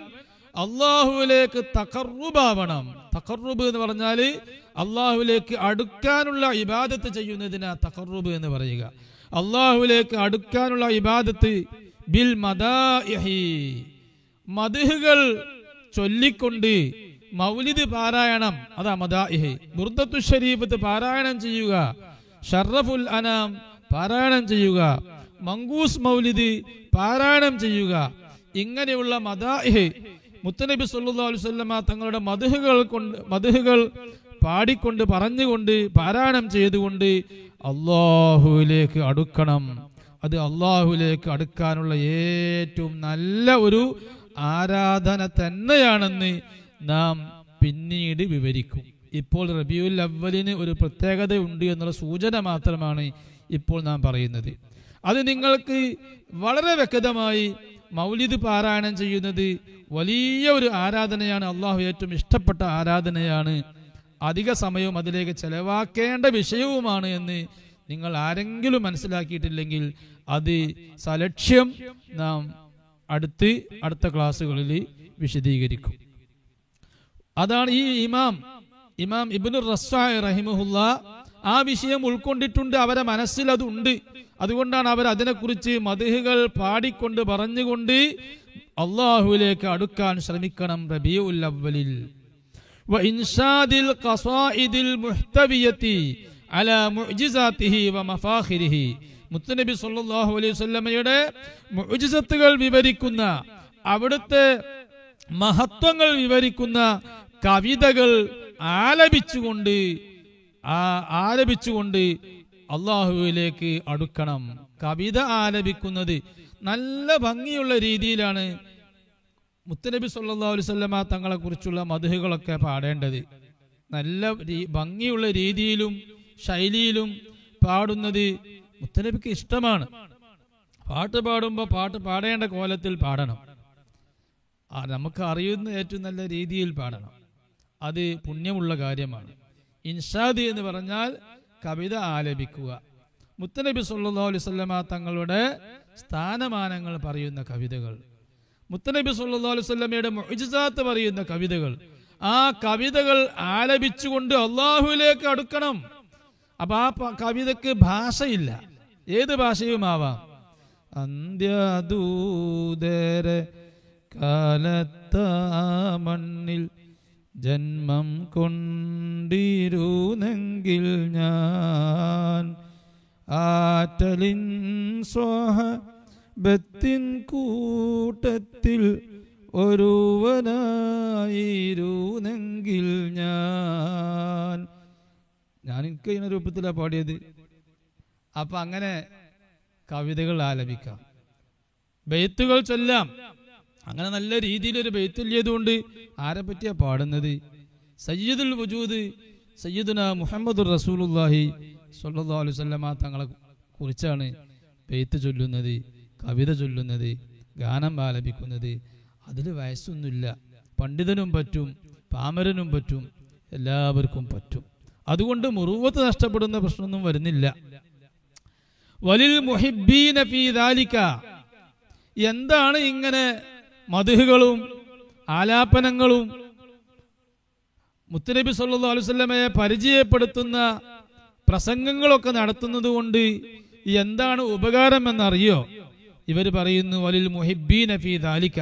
Speaker 1: അള്ളാഹുവിലേക്ക് തഖറുബാവണം. തഖറുബ് എന്ന് പറഞ്ഞാൽ അള്ളാഹുവിലേക്ക് അടുക്കാനുള്ള ഇബാദത്ത് ചെയ്യുന്നതിനാ തഖറുബ് എന്ന് പറയുക. അള്ളാഹുവിലേക്ക് അടുക്കാനുള്ള ഇബാദത്ത് ബിൽ മദാഇഹി, മദ്ഹുകൾ ചൊല്ലിക്കൊണ്ട്, മൗലിദ് പാരായണം, അതാ മദാഇഹ്. ബുർദത്തു ശരീഫത്ത് പാരായണം ചെയ്യുക, ഷറഫുൽ അനാം പാരായണം ചെയ്യുക, മങ്കൂസ് മൗലിദ് പാരായണം ചെയ്യുക. ഇങ്ങനെയുള്ള മദാഇഹ് മുത്തുനബി സല്ലല്ലാഹു അലൈഹി വസല്ലമ തങ്ങളുടെ മദ്ഹുകൾ പാടിക്കൊണ്ട്, പറഞ്ഞുകൊണ്ട്, പാരായണം ചെയ്തുകൊണ്ട് അള്ളാഹുവിലേക്ക് അടുക്കണം. അത് അള്ളാഹുവിലേക്ക് അടുക്കാനുള്ള ഏറ്റവും നല്ല ഒരു ആരാധന തന്നെയാണെന്ന് നാം പിന്നീട് വിവരിക്കും. ഇപ്പോൾ റബീഉൽ അവ്വലിന് ഒരു പ്രത്യേകത ഉണ്ട് എന്നുള്ള സൂചന മാത്രമാണ് ഇപ്പോൾ നാം പറയുന്നത്. അത് നിങ്ങൾക്ക് വളരെ വ്യക്തമായി മൗലിദ് പാരായണം ചെയ്യുന്നത് വലിയ ഒരു ആരാധനയാണ്, അള്ളാഹു ഏറ്റവും ഇഷ്ടപ്പെട്ട ആരാധനയാണ്, അധിക സമയവും അതിലേക്ക് ചെലവാക്കേണ്ട വിഷയവുമാണ് എന്ന് നിങ്ങൾ ആരെങ്കിലും മനസ്സിലാക്കിയിട്ടില്ലെങ്കിൽ അത് സലക്ഷ്യം നാം അടുത്ത ക്ലാസ്സുകളിൽ വിശദീകരിക്കും. അതാണ് ഈ ഇമാം ഇബ്നു റസ്സാഇ റഹിമഹുല്ല ആ വിഷയം ഉൾക്കൊണ്ടിട്ടുണ്ട്. അവരെ മനസ്സിൽ അതുണ്ട്. അതുകൊണ്ടാണ് അവർ അതിനെക്കുറിച്ച് മദ്ഹുകൾ പാടിക്കൊണ്ട് പറഞ്ഞുകൊണ്ട് അള്ളാഹുവിലേക്ക് അടുക്കാൻ ശ്രമിക്കണം. റബീഉൽ അവ്വലിൽ വ ഇൻഷാദിൽ ഖസായിദിൽ മുഹ്തവിയതി അലാ മുഅ്ജിസാതിഹി വ മഫാഖിരിഹി. മുത്തുനബി സല്ലല്ലാഹു അലൈഹി വസല്ലമയുടെ മുഅ്ജിസത്തുകൾ വിവരിക്കുന്ന, അവിടുത്തെ മഹത്വങ്ങൾ വിവരിക്കുന്ന കവിതകൾ ആലപിച്ചുകൊണ്ട് അള്ളാഹുവിലേക്ക് അടുക്കണം. കവിത ആലപിക്കുന്നത് നല്ല ഭംഗിയുള്ള രീതിയിലാണ് മുത്തുനബി സല്ലല്ലാഹു അലൈഹി വസല്ലമ തങ്ങളെ കുറിച്ചുള്ള മദ്ഹുകളൊക്കെ പാടേണ്ടത്. നല്ല ഭംഗിയുള്ള രീതിയിലും ശൈലിയിലും പാടുന്നത് മുത്തുനബിക്ക് ഇഷ്ടമാണ്. പാട്ട് പാടുമ്പോൾ പാട്ട് പാടേണ്ട കോലത്തിൽ പാടണം. നമുക്ക് അറിയുന്ന ഏറ്റവും നല്ല രീതിയിൽ പാടണം. അത് പുണ്യമുള്ള കാര്യമാണ്. ഇൻഷാദ് എന്ന് പറഞ്ഞാൽ കവിത ആലപിക്കുക. മുത്തുനബി സല്ലല്ലാഹു അലൈഹി വസല്ലമ തങ്ങളുടെ സ്ഥാനമാനങ്ങൾ പറയുന്ന കവിതകൾ, മുത്തുനബി സല്ലല്ലാഹു അലൈഹി വസല്ലമയുടെ മുഅ്ജിസാത്ത് പറയുന്ന കവിതകൾ, ആ കവിതകൾ ആലപിച്ചുകൊണ്ട് അള്ളാഹുവിലേക്ക് അടുക്കണം. അപ്പൊ ആ കവിതക്ക് ഭാഷയില്ല, ഏത് ഭാഷയുമാവാം. അന്ത്യദൂതര കാലത്ത മണ്ണിൽ ജന്മം കൊണ്ടിരുന്നെങ്കിൽ ഞാൻ ആറ്റലിൻ സ്വഹബത്തിൻ കൂട്ടത്തിൽ ഒരുവനായിരുന്നെങ്കിൽ ഞാൻ എനിക്ക് ഇങ്ങനെ രൂപത്തിലാണ് പാടിയത്. അപ്പൊ അങ്ങനെ കവിതകൾ ആലപിക്കാം, ബെയ്ത്തുകൾ ചൊല്ലാം. അങ്ങനെ നല്ല രീതിയിലൊരു ബെയ്ത്തുല്യതുകൊണ്ട് ആരെ പറ്റിയാ പാടുന്നത്? സയ്യിദുൽ വജൂദ് സയ്യിദുന മുഹമ്മദുർ റസൂലുള്ളാഹി സ്വല്ലല്ലാഹു അലൈഹി വസല്ലമ തങ്ങളെ കുറിച്ചാണ് ബെയ്ത്ത് ചൊല്ലുന്നത്, കവിത ചൊല്ലുന്നത്, ഗാനം ആലപിക്കുന്നത്. അതിൽ വയസ്സൊന്നുമില്ല. പണ്ഡിതനും പറ്റും, പാമരനും പറ്റും, എല്ലാവർക്കും പറ്റും. അതുകൊണ്ട് മുറുവത്ത് നഷ്ടപ്പെടുന്ന പ്രശ്നമൊന്നും വരുന്നില്ല. വലിൽ മുഹിബ്ബീന ഫീ ദാലിക. എന്താണ് ഇങ്ങനെ മദ്ഹുകളും ആലാപനങ്ങളും മുത്തുനബി സല്ലല്ലാഹു അലൈഹി വസല്ലമയെ പരിചയപ്പെടുത്തുന്ന പ്രസംഗങ്ങളൊക്കെ നടത്തുന്നത് കൊണ്ട് എന്താണ് ഉപകാരം എന്നറിയോ? ഇവർ പറയുന്നു വലിൽ മുഹിബ്ബീന ഫീ ദാലിക.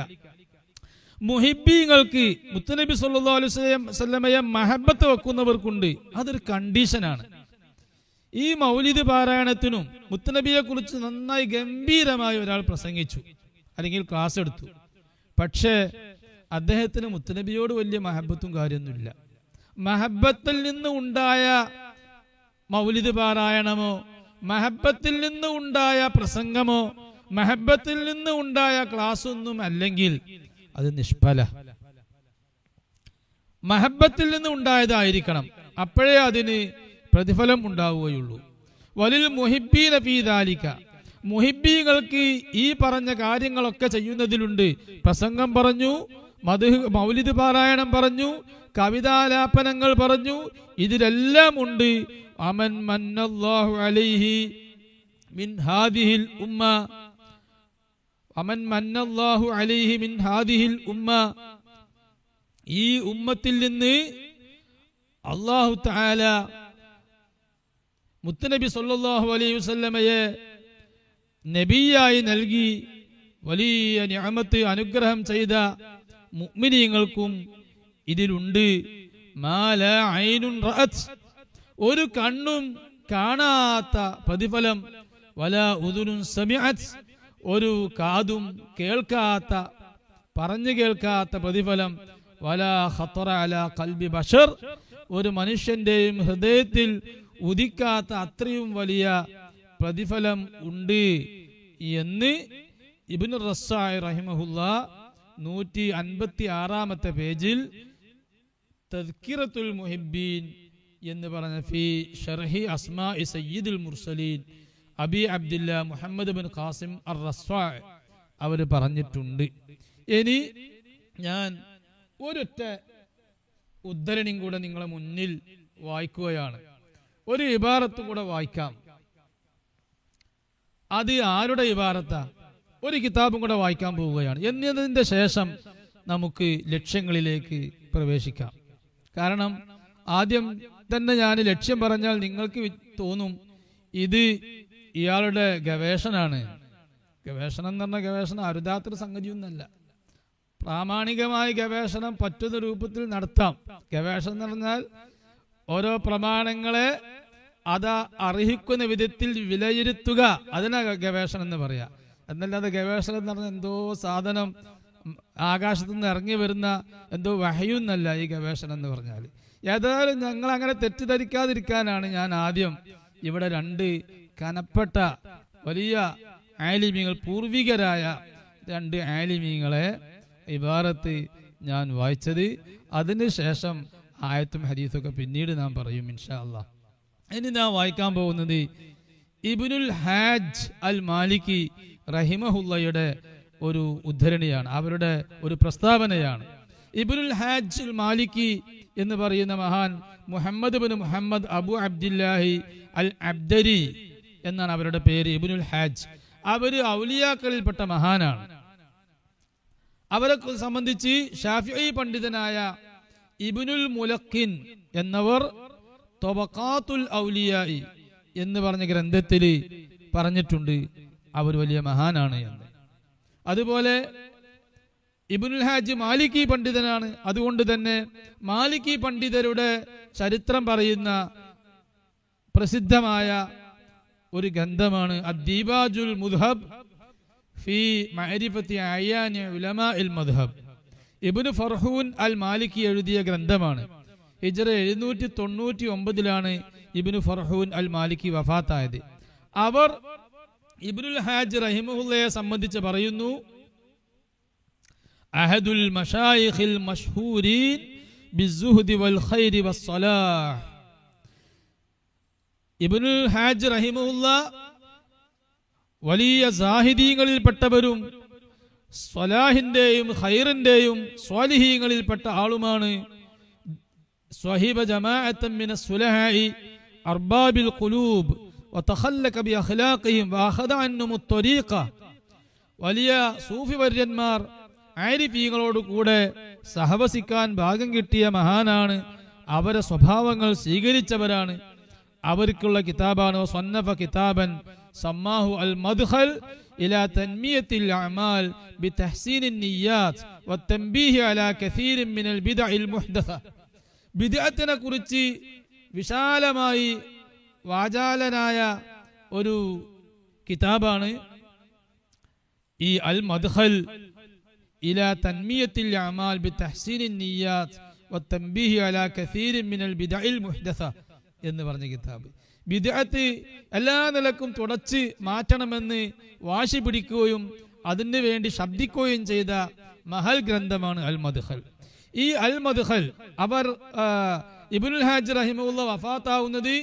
Speaker 1: മുഹിബ്ബീങ്ങൾക്ക് മുത്തുനബി സല്ലല്ലാഹു അലൈഹി വസല്ലമയെ മഹബത്ത് വെക്കുന്നവർക്കുണ്ട്. അതൊരു കണ്ടീഷനാണ്. ഈ മൗലിദ് പാരായണത്തിനും മുത്തുനബിയെ കുറിച്ച് നന്നായി ഗംഭീരമായി ഒരാൾ പ്രസംഗിച്ചു അല്ലെങ്കിൽ ക്ലാസ് എടുത്തു. പക്ഷേ അദ്ദേഹത്തിന് മുത്തുനബിയോട് വലിയ മഹബത്തും കാര്യമൊന്നുമില്ല. മഹബത്തിൽ നിന്ന് ഉണ്ടായ മൗലിദ് പാരായണമോ, മഹബത്തിൽ നിന്ന് ഉണ്ടായ പ്രസംഗമോ, മഹബത്തിൽ നിന്ന് ഉണ്ടായ ക്ലാസ് ഒന്നും അല്ലെങ്കിൽ അത് നിഷ്ഫല. മഹബത്തിൽ നിന്ന് ഉണ്ടായതായിരിക്കണം, അപ്പോഴേ അതിന് പ്രതിഫലം ഉണ്ടാവുകയുള്ളൂ. വലിൽ മുഹിബ്ബീന ഫീ ദാലിക. മുഹിബ്ബീങ്ങൾക്ക് ഈ പറഞ്ഞ കാര്യങ്ങളൊക്കെ ചെയ്യുന്നതിലുണ്ട്. പ്രസംഗം പറഞ്ഞു, മൗലിദ് പാരായണം പറഞ്ഞു, കവിതാലാപനങ്ങൾ പറഞ്ഞു, ഇതിലെല്ലാം ഉണ്ട്. അമൻ മന്നല്ലാഹു അലൈഹി മിൻ ഹാദിഹിൽ ഉമ്മ, അമൻ മന്നല്ലാഹു അലൈഹി മിൻ ഹാദിഹിൽ ഉമ്മ. ഈ ഉമ്മത്തിൽ നിന്ന് അല്ലാഹു തആല മുത്തുനബി സല്ലല്ലാഹു അലൈഹി വസല്ലമയെ നബിയായി നൽകി വലിയ നിഅമത്ത് അനുഗ്രഹം ചെയ്ത മുഅ്മിനീങ്ങൾക്കും ഇതിലുണ്ട്. മാല ഐനുൻ റഅത്. ഒരു കണ്ണും കാണാത്ത പ്രതിഫലം. വല ഉദുനുൻ സമിഅത്. ഒരു കാതും കേൾക്കാത്ത, പറഞ്ഞു കേൾക്കാത്ത പ്രതിഫലം. വല ഖത്തറ അലാ ഖൽബി ബശർ. ഒരു മനുഷ്യന്റെയും ഹൃദയത്തിൽ ഉദിക്കാത്ത അത്രയും വലിയ പ്രതിഫലം ഉണ്ട് എന്ന് ഇബ്നു റസ്സാഇ റഹിമഹുല്ലാ 156-ാമത്തെ പേജിൽ തദ്കിറത്തുൽ മുഹിബ്ബീൻ എന്ന് പറഞ്ഞ ഫി ഷർഹി അസ്മാഇ സയ്യിദുൽ മുർസലീൻ അബി അബ്ദുല്ലാ മുഹമ്മദ് ബിൻ ഖാസിം അർ-റസ്സാഇ അവർ പറഞ്ഞിട്ടുണ്ട്. ഇനി ഞാൻ ഒരൊറ്റ ഉദ്ധരണിയും കൂടെ നിങ്ങളെ മുന്നിൽ വായിക്കുകയാണ്. ഒരു ഇബാറത്ത് കൂടെ വായിക്കാം. അത് ആരുടെ ഇബാറത്താ? ഒരു കിതാബും കൂടെ വായിക്കാൻ പോവുകയാണ്. എന്നതിന്റെ ശേഷം നമുക്ക് ലക്ഷ്യങ്ങളിലേക്ക് പ്രവേശിക്കാം. കാരണം ആദ്യം തന്നെ ഞാൻ ലക്ഷ്യം പറഞ്ഞാൽ നിങ്ങൾക്ക് തോന്നും ഇത് ഇയാളുടെ ഗവേഷണമാണ്. ഗവേഷണം എന്ന് പറഞ്ഞ ഗവേഷണം അരുതാത്തൊരു സംഗതിയൊന്നല്ല. പ്രാമാണികമായ ഗവേഷണം പറ്റുന്ന രൂപത്തിൽ നടത്താം. ഗവേഷണം എന്ന് പറഞ്ഞാൽ ഓരോ പ്രമാണങ്ങളെ അത് അർഹിക്കുന്ന വിധത്തിൽ വിലയിരുത്തുക, അതിനാണ് ഗവേഷണം എന്ന് പറയാ. എന്നല്ലാതെ ഗവേഷണം എന്ന് പറഞ്ഞാൽ എന്തോ സാധനം ആകാശത്തു നിന്ന് ഇറങ്ങി വരുന്ന എന്തോ വഹയൊന്നല്ല ഈ ഗവേഷണം എന്ന് പറഞ്ഞാൽ. ഏതായാലും ഞങ്ങൾ അങ്ങനെ തെറ്റിദ്ധരിക്കാതിരിക്കാനാണ് ഞാൻ ആദ്യം ഇവിടെ 2 കനപ്പെട്ട വലിയ ആലിമീങ്ങൾ, പൂർവികരായ 2 ആലിമീങ്ങളെ ഇബാറത്ത് ഞാൻ വായിച്ചത്. അതിനുശേഷം ആയത്തും ഹദീസൊക്കെ പിന്നീട് നാം പറയും ഇൻഷാ അല്ലാഹ്. ഇനി നാം വായിക്കാൻ പോകുന്നത് ഇബ്നുൽ ഹാജ് അൽ മാലിക്കി റഹിമഹുല്ലയുടെ ഒരു ഉദ്ധരണിയാണ്, അവരുടെ ഒരു പ്രസ്താവനയാണ്. ഇബ്നുൽ ഹാജ് അൽ മാലിക്കി എന്ന് പറയുന്ന മഹാൻ മുഹമ്മദ് ബിൻ മുഹമ്മദ് അബു അബ്ദില്ലാഹി അൽ അബ്ദരി എന്നാണ് അവരുടെ പേര്. ഇബ്നുൽ ഹാജ് അവര് ഔലിയാക്കളിൽപ്പെട്ട മഹാനാണ്. അവരെ സംബന്ധിച്ച് ഷാഫിഈ പണ്ഡിതനായ ഇബ്നുൽ മുലഖിൻ എന്നവർ തൊബഖാത്തുൽ ഔലിയായി എന്ന് പറഞ്ഞ ഗ്രന്ഥത്തിൽ പറഞ്ഞിട്ടുണ്ട് അവർ വലിയ മഹാനാണ് എന്ന്. അതുപോലെ ഇബ്നുൽ ഹാജ് മാലിക്കി പണ്ഡിതനാണ്. അതുകൊണ്ട് തന്നെ മാലിക്കി പണ്ഡിതരുടെ ചരിത്രം പറയുന്ന പ്രസിദ്ധമായ ഒരു ഗ്രന്ഥമാണ് അദ്ദീബാജുൽ മുദ്ഹബ് ഫി മഅരിഫത്തി അയാനി ഉലമാഇൽ മദ്ഹബ്. ഇബ്നു ഫർഹൂൻ അൽ മാലിക്കി എഴുതിയ ഗ്രന്ഥമാണ്. ഹിജ്റ 799 ഇബ്നു ഫർഹൂൻ അൽ മാലിക്കി വഫാത്തായത്. അവർ ഇബ്നുൽ ഹാജ് റഹിമഹുല്ലയെ സംബന്ധിച്ച് പറയുന്നു, അഹദുൽ മശായിഖിൽ മശ്ഹൂരീൻ ബിസ്സുഹ്ദി വൽ ഖൈരി വസ്സലാഹ്. ഇബ്നുൽ ഹാജ് റഹിമഹുല്ല വലിയ സാഹിദീങ്ങളിൽപ്പെട്ടവരും സ്വലാഹിന്റെയും ഖൈറിന്റെയും സ്വാലിഹീങ്ങളിൽപ്പെട്ട ആളുമാണ്. സ്വഹിബ ജമാഅത്തൻ മിനസ് സുലഹാഇ അർബാബിൽ ഖുലൂബ് വതഖല്ലക ബിഅഖ്ലാഖിഹിം വഅഖദ അൻഹും അത്ത്വരീഖ. വലിയ സൂഫി വര്യന്മാർ ആരിഫീങ്ങളോട് കൂടെ സഹവസിക്കാൻ ഭാഗം കിട്ടിയ മഹാനാണ്. അവരെ സ്വഭാവങ്ങൾ സ്വീകരിച്ചവരാണ്. അവർക്കുള്ള കിതാബാണ് സന്നഫ കിതാബൻ സമ്മാഹു അൽ മദ്ഖൽ ഇലാ തൻമിയത്തിൽ അഅമാൽ ബിതഹ്സീനിൻ നിയ്യാത്ത് വതൻബീഹി അലാ കസീരിൻ മിനൽ ബിദ്അഇൽ മുഹ്ദസ. ബിദ്അത്തിനെ കുറിച്ച് വിശാലമായി വാചാലനായ ഒരു കിതാബാണ് ഈ അൽ മദ്ഖൽ ഇലാ തൻമിയത്തിൽ അഅമാൽ ബിതഹ്സീനിൻ നിയ്യാത്ത് വതൻബീഹി അലാ കസീരിൻ മിനൽ ബിദ്അഇൽ മുഹ്ദസ എന്ന് പറഞ്ഞ കിതാബ്. ബിദ്അത്ത് എല്ലാ നിലക്കും തുടച്ച് മാറ്റണമെന്ന് വാശി പിടിക്കുകയും അതിനു വേണ്ടി ശബ്ദിക്കുകയും ചെയ്ത മഹൽ ഗ്രന്ഥമാണ് അൽ മദ്ഖൽ. ഈ അൽ മദ്ഖൽ അവർ ഇബ്നുൽ ഹാജ് റഹിമഹുല്ല വഫാത്താവുന്നത്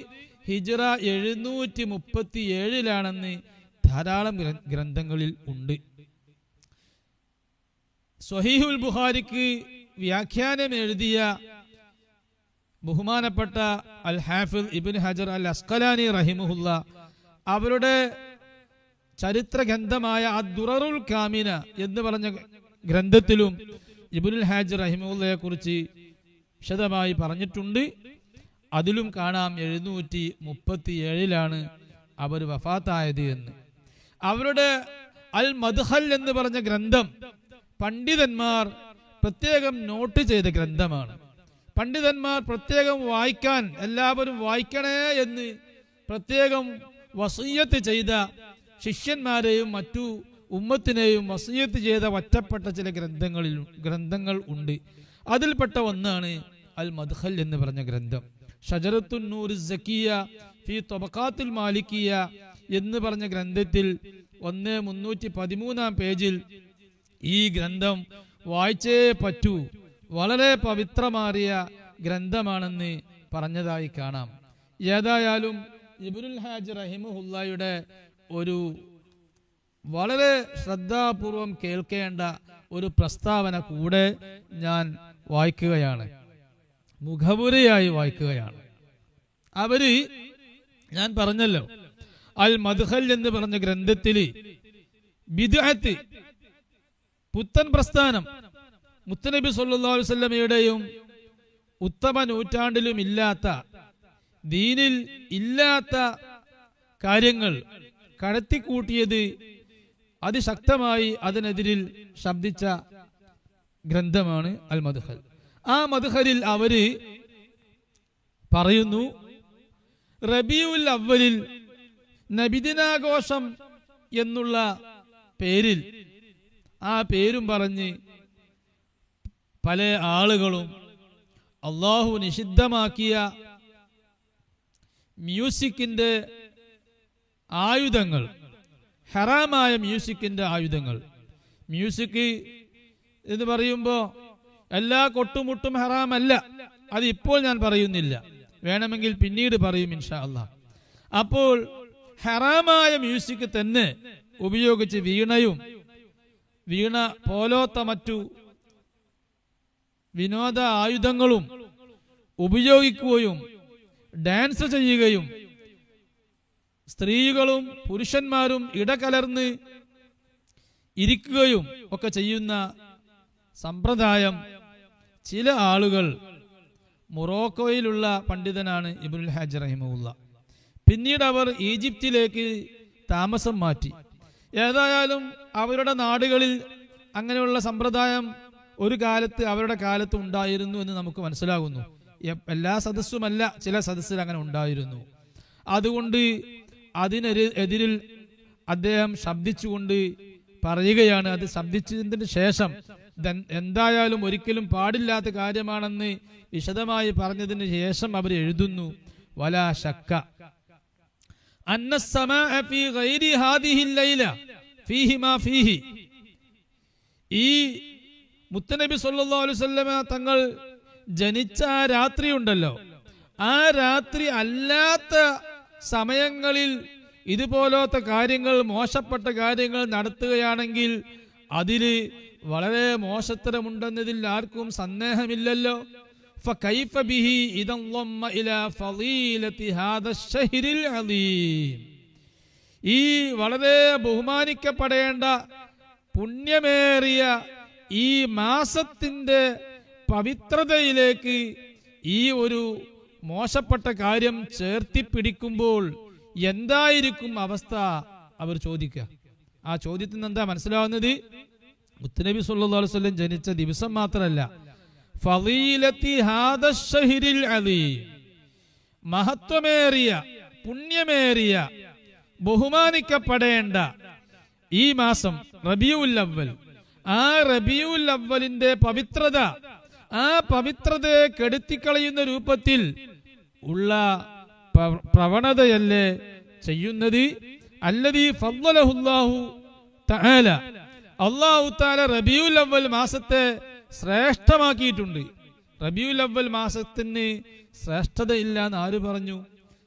Speaker 1: ഹിജ്റ 737 ധാരാളം ഗ്രന്ഥങ്ങളിൽ ഉണ്ട്. സ്വഹീഹുൽ ബുഖാരിക്ക് വ്യാഖ്യാനം എഴുതിയ ബഹുമാനപ്പെട്ട അൽ ഹാഫിദ് ഇബ്നു ഹജർ അൽ അസ്ഖലാനി റഹിമഹുല്ല അവരുടെ ചരിത്ര ഗ്രന്ഥമായ അദ്ദുററുൽ കാമിന എന്ന് പറഞ്ഞ ഗ്രന്ഥത്തിലും ഇബ്നുൽ ഹാജ് റഹിമഹുല്ലയെ കുറിച്ച് വിശദമായി പറഞ്ഞിട്ടുണ്ട്. അതിലും കാണാം 737 അവർ വഫാത്തായത് എന്ന്. അവരുടെ അൽ മദ്ഖൽ എന്ന് പറഞ്ഞ ഗ്രന്ഥം പണ്ഡിതന്മാർ പ്രത്യേകം നോട്ട് ചെയ്ത ഗ്രന്ഥമാണ്. പണ്ഡിതന്മാർ പ്രത്യേകം വായിക്കാൻ, എല്ലാവരും വായിക്കണേ എന്ന് പ്രത്യേകം വസിയ്യത്ത് ചെയ്ത, ശിഷ്യന്മാരെയും മറ്റു ഉമ്മത്തിനെയും വസിയ്യത്ത് ചെയ്ത ഒറ്റപ്പെട്ട ചില ഗ്രന്ഥങ്ങൾ ഉണ്ട്. അതിൽപ്പെട്ട ഒന്നാണ് അൽ മദ്ഖൽ എന്ന് പറഞ്ഞ ഗ്രന്ഥം. ഷജറത്തുൻ നൂർ സക്കിയ ഫി തൊബഖാത്തുൽ മാലിക്കിയ എന്ന് പറഞ്ഞ ഗ്രന്ഥത്തിൽ 313 പേജിൽ ഈ ഗ്രന്ഥം വായിച്ചേ പറ്റൂ, വളരെ പവിത്രമാറിയ ഗ്രന്ഥമാണെന്ന് പറഞ്ഞതായി കാണാം. ഏതായാലും ഇബ്നുൽ ഹാജ് റഹിമഹുല്ലയുടെ ഒരു വളരെ ശ്രദ്ധാപൂർവം കേൾക്കേണ്ട ഒരു പ്രസ്താവന കൂടെ ഞാൻ വായിക്കുകയാണ്, മുഖവുരയായി വായിക്കുകയാണ്. അവര്, ഞാൻ പറഞ്ഞല്ലോ, അൽ മദ്ഖൽ എന്ന് പറഞ്ഞ ഗ്രന്ഥത്തില് ബിദ്അത്ത്, പുത്തൻ പ്രസ്ഥാനം, മുത്തനബി സല്ലല്ലാഹു അലൈഹി വസല്ലമയുടെയും ഉത്തമ നൂറ്റാണ്ടിലും ഇല്ലാത്ത, ദീനിൽ ഇല്ലാത്ത കാര്യങ്ങൾ കടത്തിക്കൂട്ടിയത് അതിശക്തമായി അതിനെതിരിൽ ശബ്ദിച്ച ഗ്രന്ഥമാണ് അൽ മദ്ഖൽ. ആ മദ്ഖലിൽ അവര് പറയുന്നു, റബീഉൽ അവ്വലിൽ നബിദിനാഘോഷം എന്നുള്ള പേരിൽ, ആ പേരും പറഞ്ഞ് പല ആളുകളും അള്ളാഹു നിഷിദ്ധമാക്കിയ മ്യൂസിക്കിന്റെ ആയുധങ്ങൾ, ഹറാമായ മ്യൂസിക്കിന്റെ ആയുധങ്ങൾ. മ്യൂസിക് എന്ന് പറയുമ്പോൾ എല്ലാ കൊട്ടുമുട്ടും ഹറാമല്ല, അത് ഇപ്പോൾ ഞാൻ പറയുന്നില്ല, വേണമെങ്കിൽ പിന്നീട് പറയും ഇൻഷാ അല്ലാഹ്. അപ്പോൾ ഹറാമായ മ്യൂസിക് തന്നെ ഉപയോഗിച്ച് വീണ പോലോത്ത മറ്റു വിനോദ ആയുധങ്ങളും ഉപയോഗിക്കുകയും ഡാൻസ് ചെയ്യുകയും സ്ത്രീകളും പുരുഷന്മാരും ഇടകലർന്ന് ഇരിക്കുകയും ഒക്കെ ചെയ്യുന്ന സമ്പ്രദായം ചില ആളുകൾ, മൊറോക്കോയിലുള്ള പണ്ഡിതനാണ് ഇബ്നുൽ ഹജ്ജ് റഹിമഹുല്ലാഹ്, പിന്നീട് അവർ ഈജിപ്തിലേക്ക് താമസം മാറ്റി. ഏതായാലും അവരുടെ നാടുകളിൽ അങ്ങനെയുള്ള സമ്പ്രദായം ഒരു കാലത്ത് അവരുടെ കാലത്ത് ഉണ്ടായിരുന്നു എന്ന് നമുക്ക് മനസ്സിലാകുന്നു. എല്ലാ സദസ്സുമല്ല, ചില സദസ്സിൽ അങ്ങനെ ഉണ്ടായിരുന്നു. അതുകൊണ്ട് അതിനെതിരിൽ അദ്ദേഹം ശബ്ദിച്ചുകൊണ്ട് പറയുകയാണ്, അത് ശബ്ദിച്ചതിന് ശേഷം എന്തായാലും ഒരിക്കലും പാടില്ലാത്ത കാര്യമാണെന്ന് വിശദമായി പറഞ്ഞതിന് ശേഷം അവർ എഴുതുന്നു, വലാ ശക്ക അന്ന സമാഅ ഫീ ഗൈരി ഹാദിഹി ലൈല ഫീഹി മാ ഫീഹി. ഈ മുത്തനബി സല്ലല്ലാഹു അലൈഹി വസല്ലമ തങ്ങൾ ജനിച്ച ആ രാത്രി ഉണ്ടല്ലോ, ആ രാത്രി അല്ലാത്ത സമയങ്ങളിൽ ഇതുപോലത്തെ കാര്യങ്ങൾ, മോശപ്പെട്ട കാര്യങ്ങൾ നടത്തുകയാണെങ്കിൽ അതില് വളരെ മോശത്തരമുണ്ടെന്നതിൽ ആർക്കും സന്ദേഹമില്ലല്ലോ. فكيف به إذا انضم إلى فضيلة هذا الشهر العظيم. ഈ വളരെ ബഹുമാനിക്കപ്പെടേണ്ട പുണ്യമേറിയ ഈ മാസത്തിന്റെ പവിത്രതയിലേക്ക് ഈ ഒരു മോശപ്പെട്ട കാര്യം ചേർത്തിപ്പിടിക്കുമ്പോൾ എന്തായിരിക്കും അവസ്ഥ അവർ ചോദിക്കുക. ആ ചോദ്യത്തിൽ നിന്ന് എന്താ മനസ്സിലാവുന്നത്? മുത്തുനബി സല്ലല്ലാഹു അലൈഹി വസല്ലം ജനിച്ച ദിവസം മാത്രമല്ല, ഫളീലത്തി ഹാദ ശഹ്രിൽ അലീം, മഹത്വമേറിയ പുണ്യമേറിയ ബഹുമാനിക്കപ്പെടേണ്ട ഈ മാസം റബീഉൽ അവ്വൽ, ആ റബീഉൽ അവ്വലിന്റെ പവിത്രത, ആ പവിത്രതയെ കെടുത്തിക്കളയുന്ന രൂപത്തിൽ ഉള്ള പ്രവണതയല്ലേ ചെയ്യുന്നത്? അല്ലദീ ഫദ്ദലഹുല്ലാഹു തആല, അല്ലാഹു തആല റബീഉൽ അവ്വൽ മാസത്തെ ശ്രേഷ്ഠമാക്കിയിട്ടുണ്ട്. റബീഉൽ അവ്വൽ മാസത്തിന് ശ്രേഷ്ഠതയില്ല എന്ന് ആര് പറഞ്ഞു?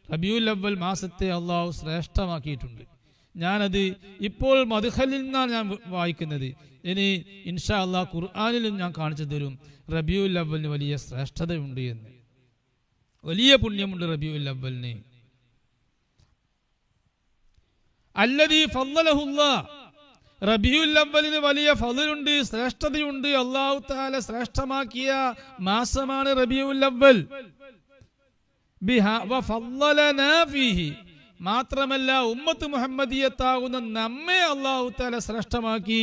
Speaker 1: റബീഉൽ അവ്വൽ മാസത്തെ അള്ളാഹു ശ്രേഷ്ഠമാക്കിയിട്ടുണ്ട്. ഞാനത് ഇപ്പോൾ മദ്ഖലിൽ നിന്നാണ് ഞാൻ വായിക്കുന്നത്. ഇനി ഇൻഷാ അല്ലാഹ് ഖുർആനിലും ഞാൻ കാണിച്ചു തരും റബീഉൽ അവ്വലിന് വലിയ ശ്രേഷ്ഠതയുണ്ട് എന്ന്, വലിയ പുണ്യമുണ്ട് റബീഉൽ അവ്വലിന്. അല്ലദീ ഫദ്ദലഹുല്ലാഹ്, റബീഉൽ അവ്വലിന് വലിയ ഫദ്ലുണ്ട്, ശ്രേഷ്ഠതയുണ്ട്. അല്ലാഹു തആല ശ്രേഷ്ഠമാക്കിയ മാസമാണ് റബീഉൽ അവ്വൽ. ബിഹാ വഫദ്ദലനാ ഫീഹി, മാത്രമല്ല ഉമ്മത്ത് മുഹമ്മദിയത്താകുന്ന നമ്മെ അല്ലാഹു തആല ശ്രേഷ്ഠമാക്കി.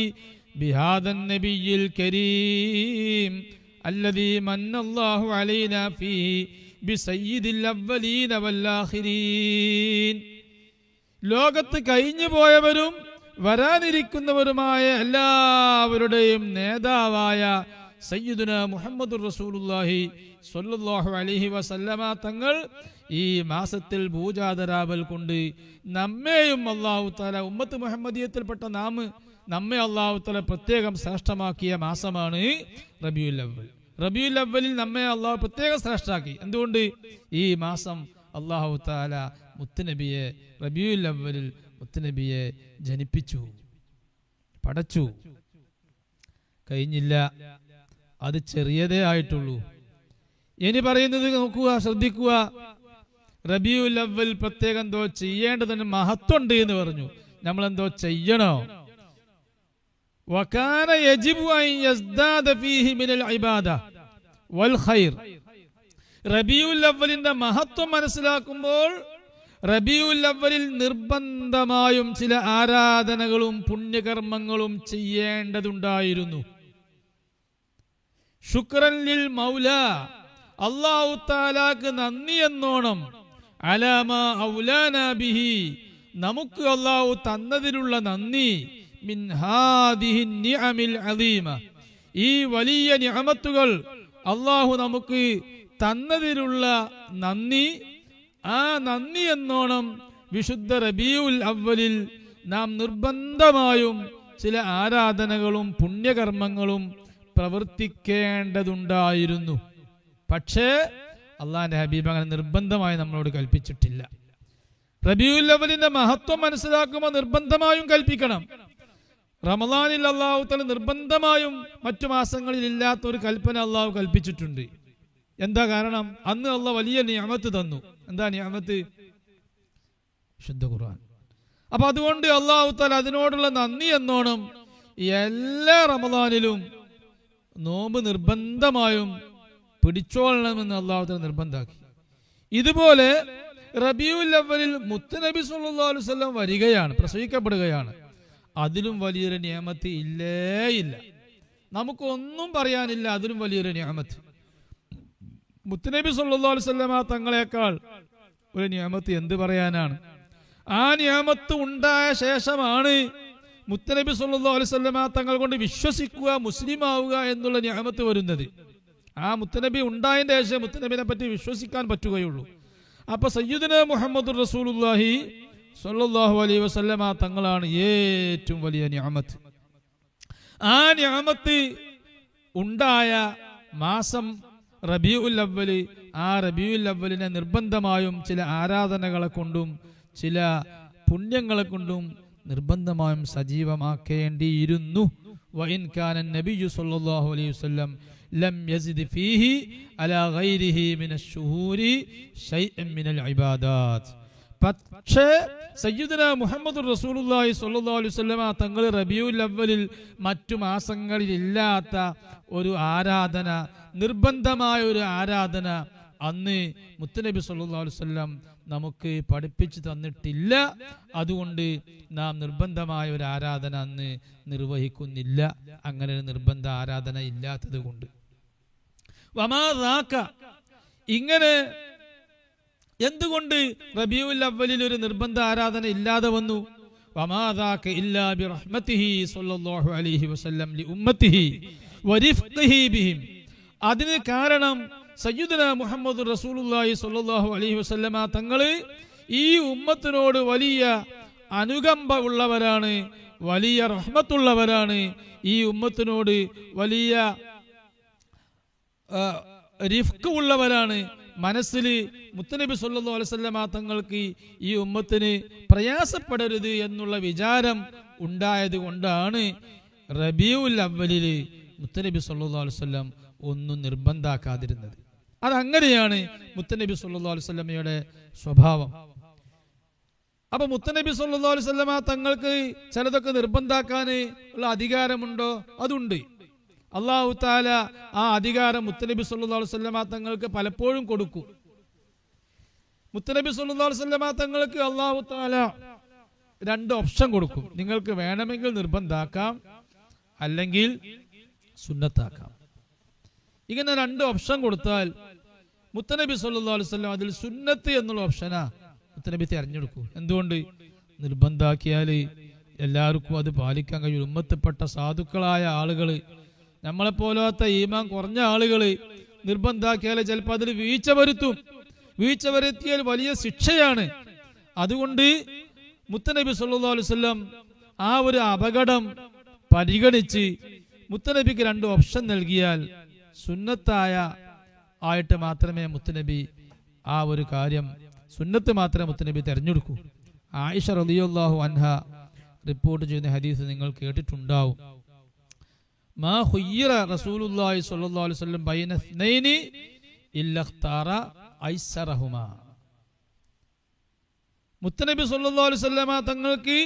Speaker 1: ബിഹാദൻ നബിയിൽ കരീം അല്ലദീ മന്നല്ലാഹു അലൈനാ ഫീഹി ബിസയ്യിദിൽ അവ്വലീന വൽ ആഖിരീൻ. ലോകത്ത് കഴിഞ്ഞു പോയവരും വരാനിരിക്കുന്നവരുമായ എല്ലാവരുടെയും നേതാവായ സയ്യിദുനാ മുഹമ്മദുർ റസൂലുള്ളാഹി സ്വല്ലല്ലാഹു അലൈഹി വസല്ലമ തങ്ങൾ ഈ മാസത്തിൽ ഭൂജാതരാവൽ കൊണ്ട് നമ്മെയും അല്ലാഹു തആല, ഉമ്മത്ത് മുഹമ്മദിയത്തിൽപ്പെട്ട നമ്മെ അല്ലാഹു തആല പ്രത്യേകം ശ്രേഷ്ഠമാക്കിയ മാസമാണ് റബീഉൽ അവ്വൽ. റബീഉൽ അവ്വലിൽ നമ്മെ അല്ലാഹു പ്രത്യേകം ശ്രേഷ്ഠമാക്കി. എന്തുകൊണ്ട്? ഈ മാസം അല്ലാഹു തആല മുത്തുനബിയെ റബീഉൽ അവ്വലിൽ മുത്തുനബിയെ ജനിപ്പിച്ചു, പടച്ചു. കഴിഞ്ഞില്ല, അത് ചെറിയതേ ആയിട്ടുള്ളൂ. ഇനി പറയുന്നത് നോക്കുക, ശ്രദ്ധിക്കുക. റബീഉൽ അവ്വൽ പ്രത്യേകം എന്തോ ചെയ്യേണ്ടതിന് മഹത്വമുണ്ട് എന്ന് പറഞ്ഞു. നമ്മളെന്തോ ചെയ്യണോ? വകാന യജിബു അൻ യസ്ദാദ ഫീഹി മിനൽ ഇബാദ വൽ ഖൈർ. റബീഉൽ അവ്വലിന്റെ മഹത്വം മനസ്സിലാക്കുമ്പോൾ റബീഉൽ അവ്വലിൽ നിർബന്ധമായും ചില ആരാധനകളും പുണ്യകർമ്മങ്ങളും ചെയ്യേണ്ടതുണ്ടായിരുന്നു. ശുക്രൻ ലിൽ മൗല, അല്ലാഹു തആലാക്ക് നന്ദി എന്നോണം, അലാമ ഔലാനാ ബിഹി, നമുക്ക് അല്ലാഹു തന്നതിലുള്ള നന്ദി, മിൻ ഹാദിഹി നിഅമിൽ അദീമ, ഈ വലിയ നിഅമത്തുകൾ അല്ലാഹു നമുക്ക് തന്നതിലുള്ള നന്ദി, ആ നന്ദി എന്നോണം വിശുദ്ധ റബീഉൽ അവ്വലിൽ നാം നിർബന്ധമായും ചില ആരാധനകളും പുണ്യകർമ്മങ്ങളും പ്രവർത്തിക്കേണ്ടതുണ്ടായിരുന്നു. പക്ഷേ അള്ളാഹിന്റെ ഹബീബ് അങ്ങനെ നിർബന്ധമായി നമ്മളോട് കൽപ്പിച്ചിട്ടില്ല. റബീഉൽ അവ്വലിന്റെ മഹത്വം മനസ്സിലാക്കുമ്പോൾ നിർബന്ധമായും കൽപ്പിക്കണം. റമദാനിൽ അള്ളാഹു തആല നിർബന്ധമായും മറ്റു മാസങ്ങളിൽ ഇല്ലാത്ത ഒരു കൽപ്പന അള്ളാഹു കൽപ്പിച്ചിട്ടുണ്ട്. എന്താ കാരണം? അന്ന് അള്ളാഹു വലിയ നിഅമത്ത് തന്നു. എന്താ നിഅമത്ത്? ശുദ്ധ ഖുർആൻ. അപ്പൊ അതുകൊണ്ട് അള്ളാഹു തആല അതിനോടുള്ള നന്ദി എന്നോണം എല്ലാ റമദാനിലും നോമ്പ് നിർബന്ധമായും പിടിച്ചോളണമെന്ന് അള്ളാഹു തആല നിർബന്ധാക്കി. ഇതുപോലെ റബീഉൽ അവ്വലിൽ മുത്തുനബി സല്ലല്ലാഹു അലൈഹി വസല്ലം വരികയാണ്, പ്രസവിക്കപ്പെടുകയാണ്. അതിലും വലിയൊരു നിഅമത്ത് ഇല്ലേ ഇല്ല. നമുക്കൊന്നും പറയാനില്ല, അതിലും വലിയൊരു നിഅമത്ത്. മുത്തുനബി സല്ലല്ലാഹു അലൈഹി വസല്ലം തങ്ങളെക്കാൾ ഒരു നിഅമത്ത് എന്ത് പറയാനാണ്? ആ നിഅമത്ത് ഉണ്ടായ ശേഷമാണ് മുത്തുനബി സല്ലല്ലാഹു അലൈഹി വസല്ലം തങ്ങൾ കൊണ്ട് വിശ്വസിക്കുക, മുസ്ലിം ആവുക എന്നുള്ള നിഅമത്ത് വരുന്നത്. ആ മുത്തുനബി ഉണ്ടായതിന്റെ ശേഷം മുത്തുനബിനെ പറ്റി വിശ്വസിക്കാൻ പറ്റുകയുള്ളൂ. അപ്പൊ സയ്യിദുനാ മുഹമ്മദുർ റസൂലുള്ളാഹി സ്വല്ലല്ലാഹു അലൈഹി വസല്ലമ തങ്ങളാണ് ഏറ്റവും വലിയ നിഅമത്ത്. ആ നിഅമത്ത് ഉണ്ടായ മാസം റബീഉൽ അവ്വൽ. ആ റബീഉൽ അവ്വലിനെ നിർബന്ധമായും ചില ആരാധനകളെ കൊണ്ടും ചില പുണ്യങ്ങളെ കൊണ്ടും നിർബന്ധമായും സജീവമാക്കേണ്ടിയിരുന്നു. വഇൻ കാന നബിയ്യു സ്വല്ലല്ലാഹു അലൈഹി വസല്ലം ലം യസിദ് ഫീഹി അലാ ഗൈരിഹി മിനശ് ശുഹൂരി ശൈഅൻ മിനൽ ഇബാദാത്ത്. പക്ഷേ സയ്യിദുനാ മുഹമ്മദുർ റസൂലുള്ളാഹി സ്വല്ലല്ലാഹു അലൈഹി വസല്ലമ തങ്ങൾ റബീഉൽ അവ്വലിൽ മറ്റു മാസങ്ങളിൽ ഇല്ലാത്ത ഒരു ആരാധന, നിർബന്ധമായ ഒരു ആരാധന അന്ന് മുത്തുനബി സല്ലല്ലാഹു അലൈഹി വസല്ലം നമുക്ക് പഠിപ്പിച്ചു തന്നിട്ടില്ല. അതുകൊണ്ട് നാം നിർബന്ധമായ ഒരു ആരാധന അന്ന് നിർവഹിക്കുന്നില്ല. അങ്ങനെ ഒരു നിർബന്ധ ആരാധന ഇല്ലാത്തത് കൊണ്ട്. വമാദാക, ഇങ്ങനെ എന്തുകൊണ്ട് റബീഉൽ അവ്വലിൽ ഒരു നിർബന്ധ ആരാധന ഇല്ലാതെ വന്നു? വമാദാക ഇല്ലാ ബിറഹ്മതിഹി സ്വല്ലല്ലാഹു അലൈഹി വസല്ലം ലി ഉമ്മത്തിഹി വരിഫ്ഖിഹി ബിഹിം. അതിന് കാരണം സയ്യിദുനാ മുഹമ്മദ് റസൂലുള്ളാഹി സ്വല്ലല്ലാഹു അലൈഹി വസല്ലമ തങ്ങള് ഈ ഉമ്മത്തിനോട് വലിയ അനുകമ്പ ഉള്ളവരാണ്, വലിയ റഹ്മത്തുള്ളവരാണ്. ഈ ഉമ്മത്തിനോട് വലിയ റിഫ്ഖ് ഉള്ളവരാണ്. മനസ്സിൽ മുത്തുനബി സല്ലല്ലാഹു അലൈഹി വസല്ലമ തങ്ങൾക്ക് ഈ ഉമ്മത്തിന് പ്രയാസപ്പെടരുത് എന്നുള്ള വിചാരം ഉണ്ടായത് കൊണ്ടാണ് റബീഉൽ അവ്വലിൽ മുത്തുനബി സല്ലല്ലാഹു അലൈഹി വസല്ലം ഒന്നും നിർബന്ധാക്കാതിരുന്നത്. അതങ്ങനെയാണ് മുത്തുനബി സല്ലല്ലാഹു അലൈഹി വസല്ലമയുടെ സ്വഭാവം. അപ്പൊ മുത്തുനബി സല്ലല്ലാഹു അലൈഹി വസല്ലമ തങ്ങൾക്ക് ചിലതൊക്കെ നിർബന്ധാക്കാൻ ഉള്ള അധികാരമുണ്ടോ? അതുണ്ട്. അല്ലാഹു തആല ആ അധികാരം മുത്തുനബി സല്ലല്ലാഹു അലൈഹി വസല്ലമ തങ്ങൾക്ക് പലപ്പോഴും കൊടുക്കും. മുത്തുനബി സല്ലല്ലാഹു അലൈഹി വസല്ലമ തങ്ങൾക്ക് അല്ലാഹു തആല രണ്ട് ഓപ്ഷൻ കൊടുക്കും. നിങ്ങൾക്ക് വേണമെങ്കിൽ നിർബന്ധാക്കാം, അല്ലെങ്കിൽ സുന്നത്താക്കാം. ഇങ്ങനെ രണ്ട് ഓപ്ഷൻ കൊടുത്താൽ മുത്തുനബി സല്ലല്ലാഹു അലൈഹി വസല്ലം അതിൽ സുന്നത്ത് എന്നുള്ള ഓപ്ഷനാ മുത്തുനബി തിരഞ്ഞെടുക്കും. എന്തുകൊണ്ട്? നിർബന്ധാക്കിയാൽ എല്ലാവർക്കും അത് പാലിക്കാൻ കഴിയും. ഉമ്മത്തിൽപ്പെട്ട സാധുക്കളായ ആളുകൾ, നമ്മളെപ്പോലത്തെ ഈമാൻ കുറഞ്ഞ ആളുകൾ നിർബന്ധാക്കിയാൽ ചിലപ്പോൾ അതിൽ വീഴ്ച വരുത്തും. വീഴ്ച വരുത്തിയാൽ വലിയ ശിക്ഷയാണ്. അതുകൊണ്ട് മുത്തുനബി സല്ലല്ലാഹു അലൈഹി വസല്ലം ആ ഒരു അപകടം പരിഗണിച്ച് മുത്തുനബിക്ക് രണ്ട് ഓപ്ഷൻ നൽകിയാൽ സുന്നത്തായ ആയിട്ട് മാത്രമേ മുത്തുനബി ആ ഒരു കാര്യം, സുന്നത്ത് മാത്രമേ മുത്തുനബി തെരഞ്ഞെടുക്കൂ. ആയിഷ റളിയല്ലാഹു അൻഹ റിപ്പോർട്ട് ചെയ്യുന്ന ഹദീസ് നിങ്ങൾ കേട്ടിട്ടുണ്ടാവും. മാ ഖുയ്യിറ റസൂലുള്ളാഹി സ്വല്ലല്ലാഹു അലൈഹി വസല്ലം ബൈന ഇസ്നൈനി ഇല്ലാ ഇഖ്താറ ഐസറഹുമാ. മുത്തുനബി സല്ലല്ലാഹു അലൈഹി വസല്ലമ തങ്ങൾക്ക്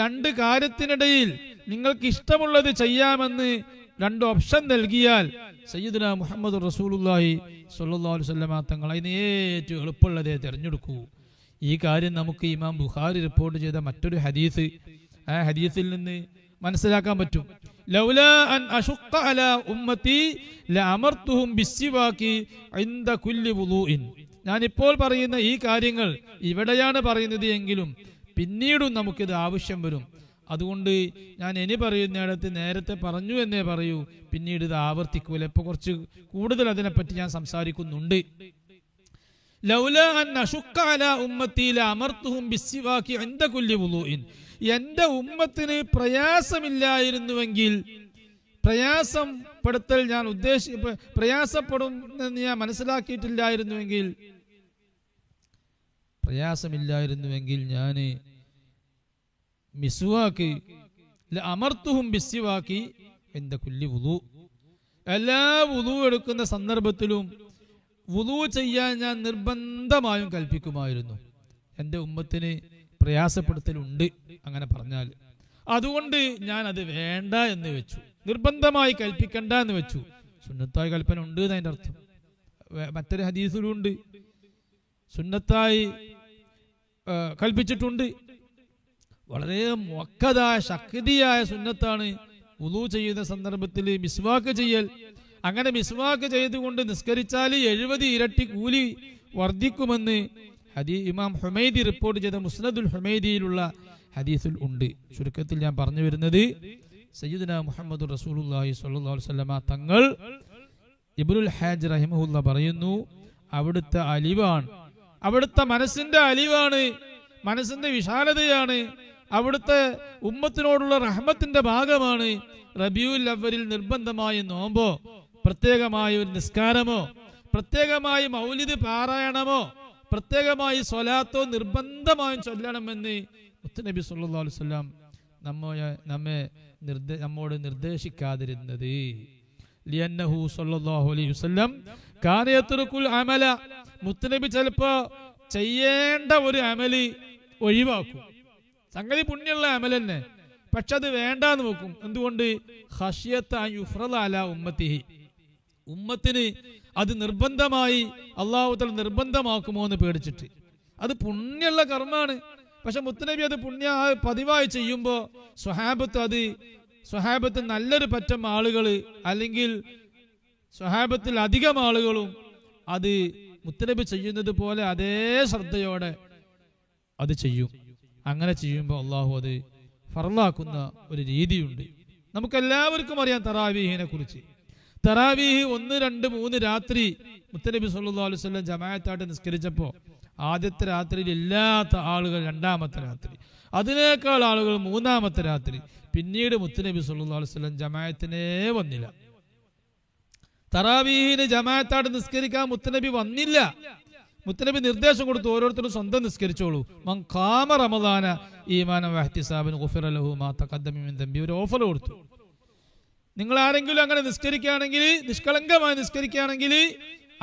Speaker 1: രണ്ട് കാര്യത്തിനിടയിൽ നിങ്ങൾക്ക് ഇഷ്ടമുള്ളത് ചെയ്യാമെന്ന് രണ്ട് ഓപ്ഷൻ നൽകിയാൽ സയ്യിദുനാ മുഹമ്മദ് റസൂലുള്ളാഹി സ്വല്ലല്ലാഹു അലൈഹി വസല്ലമ തങ്ങൾ അതിന് ഏറ്റവും എളുപ്പമുള്ളതേ തിരഞ്ഞെടുക്കൂ. ഈ കാര്യം നമുക്ക് ഇമാം ബുഖാരി റിപ്പോർട്ട് ചെയ്ത മറ്റൊരു ഹദീസ്, ആ ഹദീസിൽ നിന്ന് മനസ്സിലാക്കാൻ പറ്റും. ലൗലാ അൻ അശുഖ അലാ ഉമ്മത്തി ലഅമർതുഹും ബിസ്സിവാകി ഇൻദ കുല്ലി വുളൂഇൻ. ഞാൻ ഇപ്പോൾ പറയുന്ന ഈ കാര്യങ്ങൾ ഇവിടെയാണ് പറയുന്നത് എങ്കിലും പിന്നീടും നമുക്കിത് ആവശ്യം വരും. അതുകൊണ്ട് ഞാൻ ഇനി പറയുന്നിടത്ത് നേരത്തെ പറഞ്ഞു എന്നേ പറയൂ, പിന്നീട് ഇത് ആവർത്തിക്കൂല. ഇപ്പൊ കുറച്ച് കൂടുതൽ അതിനെപ്പറ്റി ഞാൻ സംസാരിക്കുന്നുണ്ട്. ലൗലാ അൻ അശുഖ അലാ ഉമ്മത്തി ലഅമർതുഹും ബിസ്സിവാകി ഇൻദ കുല്ലി വുളൂഇൻ. എന്റെ ഉമ്മത്തിന് പ്രയാസമില്ലായിരുന്നുവെങ്കിൽ, പ്രയാസപ്പെടുത്തൽ ഞാൻ പ്രയാസപ്പെടുമെന്ന് ഞാൻ മനസ്സിലാക്കിയിട്ടില്ലായിരുന്നുവെങ്കിൽ, പ്രയാസമില്ലായിരുന്നുവെങ്കിൽ ഞാൻ മിസ്വാക്ക് അമർത്തുഹും ബിസ്സിവാക്കി ഇൻദ കുല്ലി വുളൂ. എല്ലാ വുളൂ എടുക്കുന്ന സന്ദർഭത്തിലും വുളൂ ചെയ്യാൻ ഞാൻ നിർബന്ധമായും കൽപ്പിക്കുമായിരുന്നു. എൻ്റെ ഉമ്മത്തിന് പ്രയാസപ്പെടുത്തലുണ്ട് അങ്ങനെ പറഞ്ഞാൽ. അതുകൊണ്ട് ഞാൻ അത് വേണ്ട എന്ന് വെച്ചു, നിർബന്ധമായി കൽപ്പിക്കണ്ട എന്ന് വെച്ചു. സുന്നത്തായി കൽപ്പന ഉണ്ട് എന്നതിൻ്റെ അർത്ഥം. മറ്റൊരു ഹദീസിലുണ്ട് സുന്നത്തായി കൽപ്പിച്ചിട്ടുണ്ട്. വളരെ മുഅക്കദായ ശക്തിയായ സുന്നത്താണ് വുളൂ ചെയ്യുന്ന സന്ദർഭത്തിൽ മിസ്വാക്ക് ചെയ്യൽ. അങ്ങനെ മിസ്വാക്ക് ചെയ്തുകൊണ്ട് നിസ്കരിച്ചാൽ 70 ഇരട്ടി കൂലി വർദ്ധിക്കുമെന്ന് ഇമാം ഹുമൈദി റിപ്പോർട്ട് ചെയ്ത മുസ്നദുൽ ഹുമൈദിയിലുള്ള ഹദീസിൽ ഉണ്ട്. ചുരുക്കത്തിൽ ഞാൻ പറഞ്ഞു വരുന്നത്, സയ്യിദുനാ മുഹമ്മദ് റസൂലുള്ളാഹി സ്വല്ലല്ലാഹു അലൈഹി വസല്ലമ തങ്ങൾ ഇബ്നുൽ ഹാജ് റഹിമഹുല്ലാ പറയുന്നു, അവിടുത്തെ അലിവാണ്, അവിടുത്തെ മനസ്സിന്റെ അലിവാണ്, മനസ്സിന്റെ വിശാലതയാണ്, അവിടുത്തെ ഉമ്മത്തിനോടുള്ള റഹ്മത്തിന്റെ ഭാഗമാണ് റബീഉൽ അവ്വലിൽ നിർബന്ധമായ നോമ്പോ പ്രത്യേകമായ ഒരു നിസ്കാരമോ പ്രത്യേകമായി മൗലിദ് പാരായണമോ പ്രത്യേകമായി സ്വലാത്തോ നിർബന്ധമായും ചൊല്ലണമെന്ന് മുത്തുനബി സല്ലല്ലാഹു അലൈഹി വസല്ലം നമ്മോട് നിർദ്ദേശിക്കാതിരുന്നത്. ലിയന്നഹു സല്ലല്ലാഹു അലൈഹി വസല്ലം കാന യത്റുകുൽ അമല. മുത്തുനബി ചിലപ്പോ ചെയ്യേണ്ട ഒരു അമല് ഒഴിവാക്കും. സംഗതി പുണ്യമുള്ള അമൽ തന്നെ, പക്ഷെ അത് വേണ്ടാന്ന് നോക്കും. എന്തുകൊണ്ട്? ഖശിയത യുഫ്റദ അലാ ഉമ്മത്തിഹി. ഉമ്മത്തിന് അത് നിർബന്ധമായി അല്ലാഹു തആല നിർബന്ധമാക്കുമോ എന്ന് പേടിച്ചിട്ട്. അത് പുണ്യമുള്ള കർമ്മമാണ്, പക്ഷെ മുത്തുനബി അത് പതിവായി ചെയ്യുമ്പോൾ സ്വഹാബത്ത് നല്ലൊരു പറ്റം ആളുകൾ അല്ലെങ്കിൽ സ്വഹാബത്തിൽ അധികം ആളുകളും അത് മുത്തുനബി ചെയ്യുന്നത് പോലെ അതേ ശ്രദ്ധയോടെ അത് ചെയ്യും. അങ്ങനെ ചെയ്യുമ്പോൾ അള്ളാഹു അത് ഫർളാക്കുന്ന ഒരു രീതിയുണ്ട്. നമുക്കെല്ലാവർക്കും അറിയാം തറാവീഹിനെ കുറിച്ച്. തറാവീഹ് 1, 2, 3 രാത്രി മുത്തനബി സല്ലല്ലാഹു അലൈഹി വസല്ലം ജമാഅത്തായിട്ട് നിസ്കരിച്ചപ്പോൾ ആദ്യത്തെ രാത്രിയിൽ ഇല്ലാത്ത ആളുകൾ രണ്ടാമത്തെ രാത്രി, അതിനേക്കാൾ ആളുകൾ മൂന്നാമത്തെ രാത്രി. പിന്നീട് മുത്തനബി സല്ലല്ലാഹു അലൈഹി വസല്ലം ജമാഅത്തിനേ വന്നില്ല. തറാവീഹിന് ജമാഅത്തായിട്ട് നിസ്കരിക്കാൻ മുത്തനബി വന്നില്ല. മുത്തനബി നിർദ്ദേശം കൊടുത്തു, ഓരോരുത്തരും സ്വന്തം നിസ്കരിച്ചോളൂ. മൻ ഖാമ റമദാന ഈമാനൻ വഹ്തിസാബൻ ഗുഫിറ ലഹു മാ തഖദ്ദമ മിൻ ദംബി. ഒരു ഓഫർ കൊടുത്തു. നിങ്ങൾ ആരെങ്കിലും അങ്ങനെ നിസ്കരിക്കുകയാണെങ്കിൽ, നിഷ്കളങ്കമായി നിസ്കരിക്കുകയാണെങ്കിൽ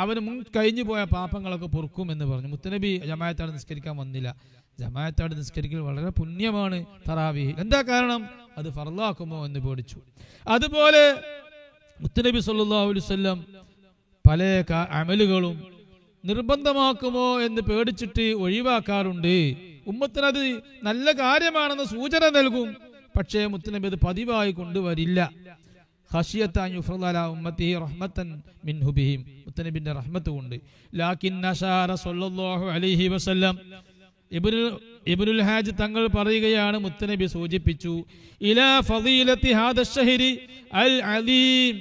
Speaker 1: അവന് കഴിഞ്ഞു പോയ പാപങ്ങളൊക്കെ പൊറുക്കും എന്ന് പറഞ്ഞു. മുത്തനബി ജമാഅത്തായിട്ട് നിസ്കരിക്കാൻ വന്നില്ല. ജമാഅത്തായിട്ട് നിസ്കരിക്കൽ വളരെ പുണ്യമാണ് തറാവീഹ്. എന്താ കാരണം? അത് ഫർളാക്കുമോ എന്ന് പേടിച്ചു. അതുപോലെ മുത്തനബി സല്ലല്ലാഹു അലൈഹി വസല്ലം പല അമലുകളും നിർബന്ധമാക്കുമോ എന്ന് പേടിച്ചിട്ട് ഒഴിവാക്കാറുണ്ട്. ഉമ്മത്തിനത് നല്ല കാര്യമാണെന്ന് സൂചന നൽകും, പക്ഷേ മുത്തനബി അത് പതിവായി കൊണ്ടുവരില്ല. ഖശിയത യുഫ്റദ അലാ ഉമ്മത്തിഹി റഹ്മതൻ മിൻഹു ബിഹിം. മുത്തനബിന്റെ റഹ്മത്ത് കൊണ്ട്. ലാകിൻ നശാറ സല്ലല്ലാഹു അലൈഹി വസല്ലം. ഇബ്നുൽ ഹാജ് തങ്ങൾ പറയുകയാണ്, മുത്തനബി സൂചിപ്പിച്ചു, ഇലാ ഫളീലത്തി ഹാദ ശഹരി അൽ അലീം.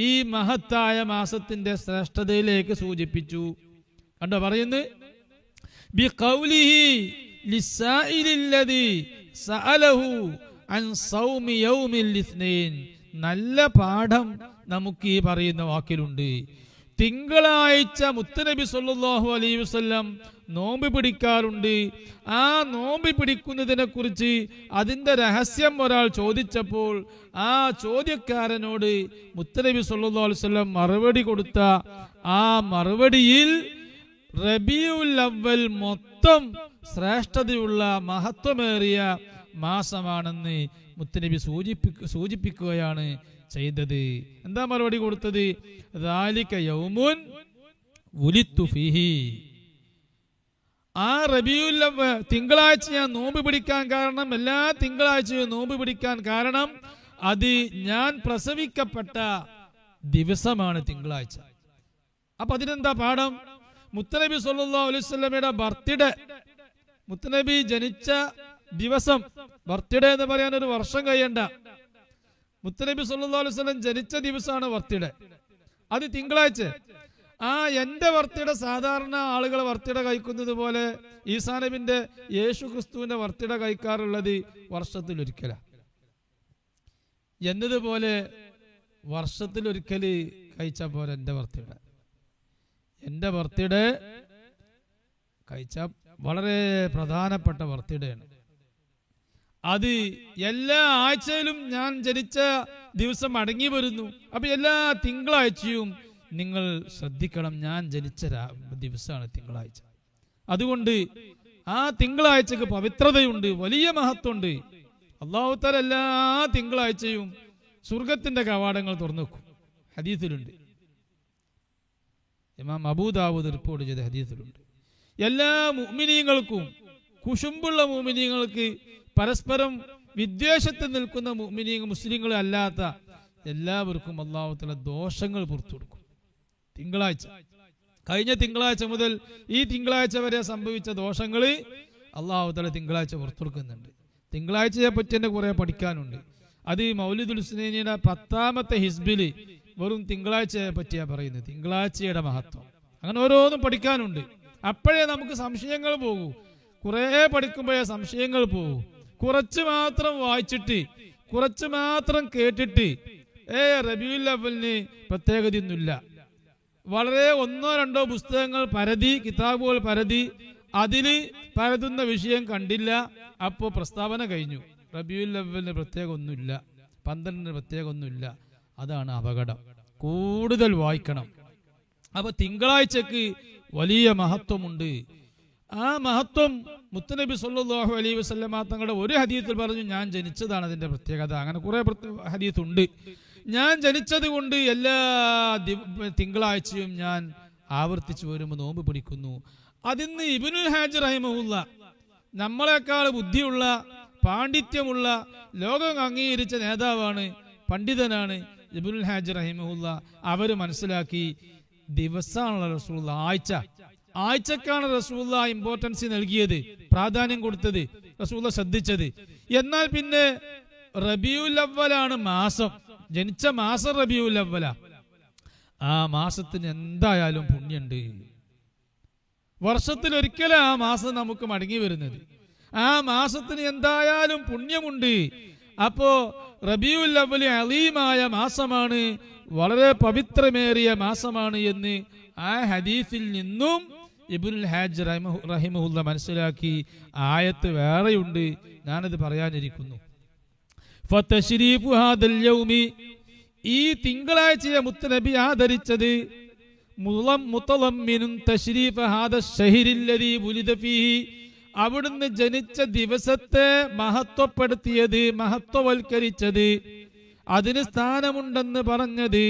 Speaker 1: ഈ മഹത്തായ മാസത്തിന്റെ ശ്രേഷ്ഠതയിലേക്ക് സൂചിപ്പിച്ചു. കണ്ടോ പറയുന്നത്? ബിഖൗലിഹി ലിസ്സായിലില്ലദി സഅലഹു അൻ സൗമി യൗമിൽ ഇത്നൈൻ. നല്ല പാഠം നമുക്ക് ഈ പറയുന്ന വാക്കിലുണ്ട്. തിങ്കളാഴ്ച മുത്തുനബി സല്ലല്ലാഹു അലൈഹി വസല്ലം നോമ്പ് പിടിക്കാറുണ്ട്. ആ നോമ്പ് പിടിക്കുന്നതിനെ കുറിച്ച് അതിന്റെ രഹസ്യം ഒരാൾ ചോദിച്ചപ്പോൾ ആ ചോദ്യക്കാരനോട് മുത്തുനബി സല്ലല്ലാഹു അലൈഹി വസല്ലം മറുപടി കൊടുത്ത ആ മറുപടിയിൽ റബീഉൽ അവ്വൽ മൊത്തം ശ്രേഷ്ഠതയുള്ള മഹത്വമേറിയ മാസമാണെന്ന് മുത്തുനബി സൂചിപ്പിക്കുകയാണ് ചെയ്തത്. എന്താ മറുപടി കൊടുത്തത്? ദാലിക യൗമുൻ വുലിത്തു ഫീഹി. ആ റബീഉൽ അവ്വൽ തിങ്കളാഴ്ച ഞാൻ നോമ്പ് പിടിക്കാൻ കാരണം, എല്ലാ തിങ്കളാഴ്ചയും നോമ്പ് പിടിക്കാൻ കാരണം അത് ഞാൻ പ്രസവിക്കപ്പെട്ട ദിവസമാണ് തിങ്കളാഴ്ച. അപ്പൊ അതിനെന്താ പാഠം? മുത്തനബി സല്ലല്ലാഹു അലൈഹി വസല്ലമയുടെ ബർത്ത്ഡേ, മുത്തനബി ജനിച്ച ദിവസം, ബർത്ത്ഡേ എന്ന് പറയാൻ ഒരു വർഷം കഴിയണ്ട, മുത്തനബി സല്ലല്ലാഹു അലൈഹി വസല്ലം ജനിച്ച ദിവസമാണ് ബർത്ത്ഡേ, അത് തിങ്കളാഴ്ച. എന്റെ ബർത്ത്ഡേ സാധാരണ ആളുകൾ ബർത്ത്ഡേ കഴിക്കുന്നത് പോലെ ഈസാ നബിന്റെ, യേശു ക്രിസ്തുവിന്റെ ബർത്ത്ഡേ കഴിക്കാറുള്ളത് വർഷത്തിലൊരിക്കല. എന്നതുപോലെ വർഷത്തിലൊരിക്കൽ കഴിച്ച പോലെ എന്റെ ബർത്ത്ഡേ കഴിച്ച വളരെ പ്രധാനപ്പെട്ട ബർത്ത്ഡേ ആണ്. അത് എല്ലാ ആഴ്ചയിലും ഞാൻ ജനിച്ച ദിവസം അടങ്ങി വരുന്നു. അപ്പൊ എല്ലാ തിങ്കളാഴ്ചയും നിങ്ങൾ ശ്രദ്ധിക്കണം, ഞാൻ ജനിച്ച ദിവസമാണ് തിങ്കളാഴ്ച. അതുകൊണ്ട് ആ തിങ്കളാഴ്ചക്ക് പവിത്രതയുണ്ട്, വലിയ മഹത്വമുണ്ട്. അല്ലാഹു തആല എല്ലാ തിങ്കളാഴ്ചയും സ്വർഗത്തിന്റെ കവാടങ്ങൾ തുറന്നു വെക്കും. ഹദീസിലുണ്ട്, ഇമാം അബൂ ദാവൂദ് റിപ്പോർട്ട് ചെയ്ത ഹദീസിലുണ്ട്. എല്ലാ മുഅ്മിനീങ്ങൾക്കും, കുശുമ്പുള്ള മുഅ്മിനീങ്ങൾക്ക്, പരസ്പരം വിദ്വേഷത്തിൽ നിൽക്കുന്ന മുസ്ലിങ്ങൾ അല്ലാത്ത എല്ലാവർക്കും അല്ലാഹു തആല ദോഷങ്ങൾ പുറത്തു കൊടുക്കും. തിങ്കളാഴ്ച, കഴിഞ്ഞ തിങ്കളാഴ്ച മുതൽ ഈ തിങ്കളാഴ്ച വരെ സംഭവിച്ച ദോഷങ്ങൾ അല്ലാഹു തആല തിങ്കളാഴ്ച പുറത്തു കൊടുക്കുന്നുണ്ട്. തിങ്കളാഴ്ചയെ പറ്റി തന്നെ കുറെ പഠിക്കാനുണ്ട്. അത് മൗലിദുൽ ഹുസ്നൈനിയുടെ 10ാമത്തെ ഹിസ്ബില് വെറും തിങ്കളാഴ്ചയെ പറ്റിയാ പറയുന്നത്, തിങ്കളാഴ്ചയുടെ മഹത്വം. അങ്ങനെ ഓരോന്നും പഠിക്കാനുണ്ട്. അപ്പോഴേ നമുക്ക് സംശയങ്ങൾ പോകൂ. കുറെ പഠിക്കുമ്പോഴേ സംശയങ്ങൾ പോകൂ. കുറച്ച് മാത്രം വായിച്ചിട്ട്, കുറച്ച് മാത്രം കേട്ടിട്ട് റബീഉൽ അവ്വലിന് പ്രത്യേകതയൊന്നുമില്ല. വളരെ 1-2 പുസ്തകങ്ങൾ പരതി, കിതാബുകൾ പരതി, അതില് പരതുന്ന വിഷയം കണ്ടില്ല, അപ്പോ പ്രസ്താവന കഴിഞ്ഞു. റബീഉൽ അവ്വലിന് പ്രത്യേക ഒന്നുമില്ല, 12 പ്രത്യേക ഒന്നുമില്ല. അതാണ് അപകടം. കൂടുതൽ വായിക്കണം. അപ്പൊ തിങ്കളാഴ്ചക്ക് വലിയ മഹത്വമുണ്ട്. ആ മഹത്വം മുത്തുനബി സല്ലല്ലാഹു അലൈഹി വസല്ലമ തങ്ങളുടെ ഒരു ഹദീസിൽ പറഞ്ഞു, ഞാൻ ജനിച്ചതാണ് അതിന്റെ പ്രത്യേകത. അങ്ങനെ കുറെ ഹദീസ് ഉണ്ട്. ഞാൻ ജനിച്ചത് കൊണ്ട് എല്ലാ തിങ്കളാഴ്ചയും ഞാൻ ആവർത്തിച്ചു വരുമ്പോൾ നോമ്പ് പിടിക്കുന്നു. അതിന്ന് ഇബ്നുൽ ഹാജ് റഹിമഹുല്ല, നമ്മളെക്കാൾ ബുദ്ധിയുള്ള, പാണ്ഡിത്യമുള്ള, ലോകം അംഗീകരിച്ച നേതാവാണ്, പണ്ഡിതനാണ് ഇബ്നുൽ ഹാജ് റഹിമഹുല്ല. അവര് മനസ്സിലാക്കി ദിവസമാണല്ലോ റസൂലുള്ളാഹ്, ആഴ്ചക്കാണ് റസൂലുള്ളാഹ് ഇമ്പോർട്ടൻസ് നൽകിയത്, പ്രാധാന്യം കൊടുത്തത്, റസൂലുള്ളാഹ് ശ്രദ്ധിച്ചത്. എന്നാൽ പിന്നെ റബീഉൽ അവ്വലാണ് മാസം, ജനിച്ച മാസം റബീഉൽ അവ്വല. ആ മാസത്തിന് എന്തായാലും പുണ്യുണ്ട്. വർഷത്തിൽ ഒരിക്കലും ആ മാസം നമുക്ക് മടങ്ങി വരുന്നത്. ആ മാസത്തിന് എന്തായാലും പുണ്യമുണ്ട്. അപ്പോ റബീഉൽ അവ്വൽ അലീമായ മാസമാണ്, വളരെ പവിത്രമേറിയ മാസമാണ് എന്ന് ആ ഹദീസിൽ നിന്നും ഇബ്നുൽ ഹാജ് റഹിമഹുല്ല മനസ്സിലാക്കി. ആയത്ത് വേറെയുണ്ട്, ഞാനത് പറയാനിരിക്കുന്നു. ഫതശ്രീഫു ഹാദൽ യൗമി, ഈ തിങ്കളാഴ്ചയെ മുത്തുനബി ആദരിച്ചത് മുതളമ്മിനുൻ തശ്രീഫ ഹാദ ശഹരില്ലദീ വുലിദ ഫീഹി, അവിടുന്ന് ജനിച്ച ദിവസത്തെ മഹത്വപ്പെടുത്തിയത്, മഹത്വവൽക്കരിച്ചത്, അതിന് സ്ഥാനമുണ്ടെന്ന് പറഞ്ഞത്,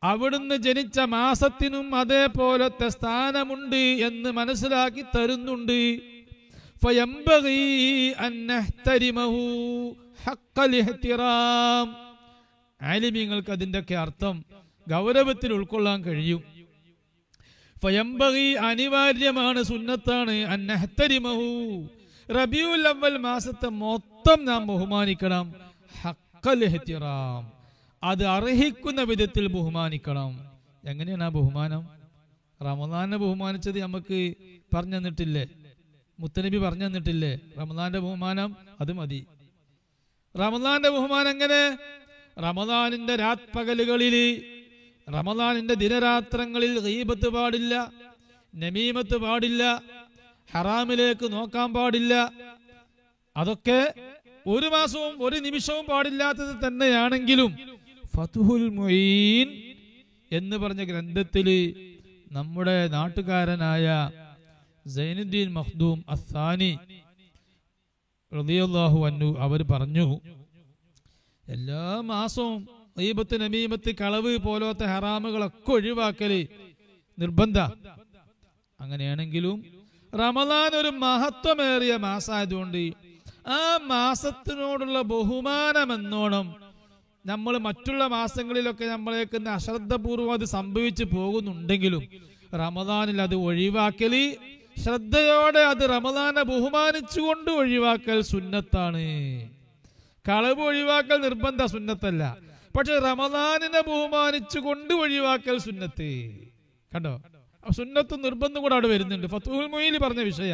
Speaker 1: അവിടുന്ന് ജനിച്ച മാസത്തിനും അതേപോലത്തെ സ്ഥാനമുണ്ട് എന്ന് മനസ്സിലാക്കി തരുന്നുണ്ട്. ഫയംബഗീ അൻ നഹ്തരിമഹു ഹഖ്ഖൽ ഇഹ്തിറാം. ആലിമീങ്ങൾക്ക് അതിൻ്റെയൊക്കെ അർത്ഥം ഗൗരവത്തിൽ ഉൾക്കൊള്ളാൻ കഴിയും. ഫയംബഗീ അനിവാര്യമാണ്, സുന്നത്താണ്, അൻ നഹ്തരിമഹു, റബീഉൽ അവ്വൽ മാസത്തെ മൊത്തം നാം ബഹുമാനിക്കണം. ഹഖ്ഖൽ ഇഹ്തിറാം, അത് അർഹിക്കുന്ന വിധത്തിൽ ബഹുമാനിക്കണം. എങ്ങനെയാണ് ആ ബഹുമാനം? റമദാനെ ബഹുമാനിച്ചത് നമുക്ക് പറഞ്ഞു തന്നിട്ടില്ലേ? മുത്തനബി പറഞ്ഞു തന്നിട്ടില്ലേ? റമദാന്റെ ബഹുമാനം അത് മതി. റമദാന്റെ ബഹുമാനം എങ്ങനെ? റമദാനിന്റെ രാത്പകലുകളിൽ, റമദാനിന്റെ ദിനരാത്രങ്ങളിൽ ഗീബത്ത് പാടില്ല, നമീമത്ത് പാടില്ല, ഹറാമിലേക്ക് നോക്കാൻ പാടില്ല. അതൊക്കെ ഒരു മാസവും ഒരു നിമിഷവും പാടില്ലാത്തത് തന്നെയാണെങ്കിലും ഫത്ഹുൽ മുഈൻ എന്ന് പറഞ്ഞ ഗ്രന്ഥത്തിൽ നമ്മുടെ നാട്ടുകാരനായ സൈനുദ്ദീൻ മഖ്ദൂം അസ്സാനി റളിയല്ലാഹു അൻഹു അവർ പറഞ്ഞു, എല്ലാ മാസവും ഗീബത്ത്, നമീമത്ത്, കളവ് പോലത്തെ ഹറാമുകളൊക്കെ ഒഴിവാക്കല് നിർബന്ധ. അങ്ങനെയാണെങ്കിലും റമദാൻ ഒരു മഹത്വമേറിയ മാസമായതുകൊണ്ട് ആ മാസത്തിനോടുള്ള ബഹുമാനമെന്നോണം നമ്മൾ മറ്റുള്ള മാസങ്ങളിലൊക്കെ നമ്മളേക്ക് അശ്രദ്ധപൂർവ്വം അത് സംഭവിച്ചു പോകുന്നുണ്ടെങ്കിലും റമദാനിൽ അത് ഒഴിവാക്കല് ശ്രദ്ധയോടെ, അത് റമദാനെ ബഹുമാനിച്ചുകൊണ്ട് ഒഴിവാക്കൽ സുന്നത്താണ്. കളവ് ഒഴിവാക്കൽ നിർബന്ധ സുന്നത്തല്ല, പക്ഷെ റമദാനിനെ ബഹുമാനിച്ചുകൊണ്ട് ഒഴിവാക്കൽ സുന്നത്ത്. കണ്ടോ, സുന്നത്തും നിർബന്ധം കൂടെ അവിടെ വരുന്നുണ്ട്. ഫത്ഹുൽ മുഈനിൽ പറഞ്ഞ വിഷയ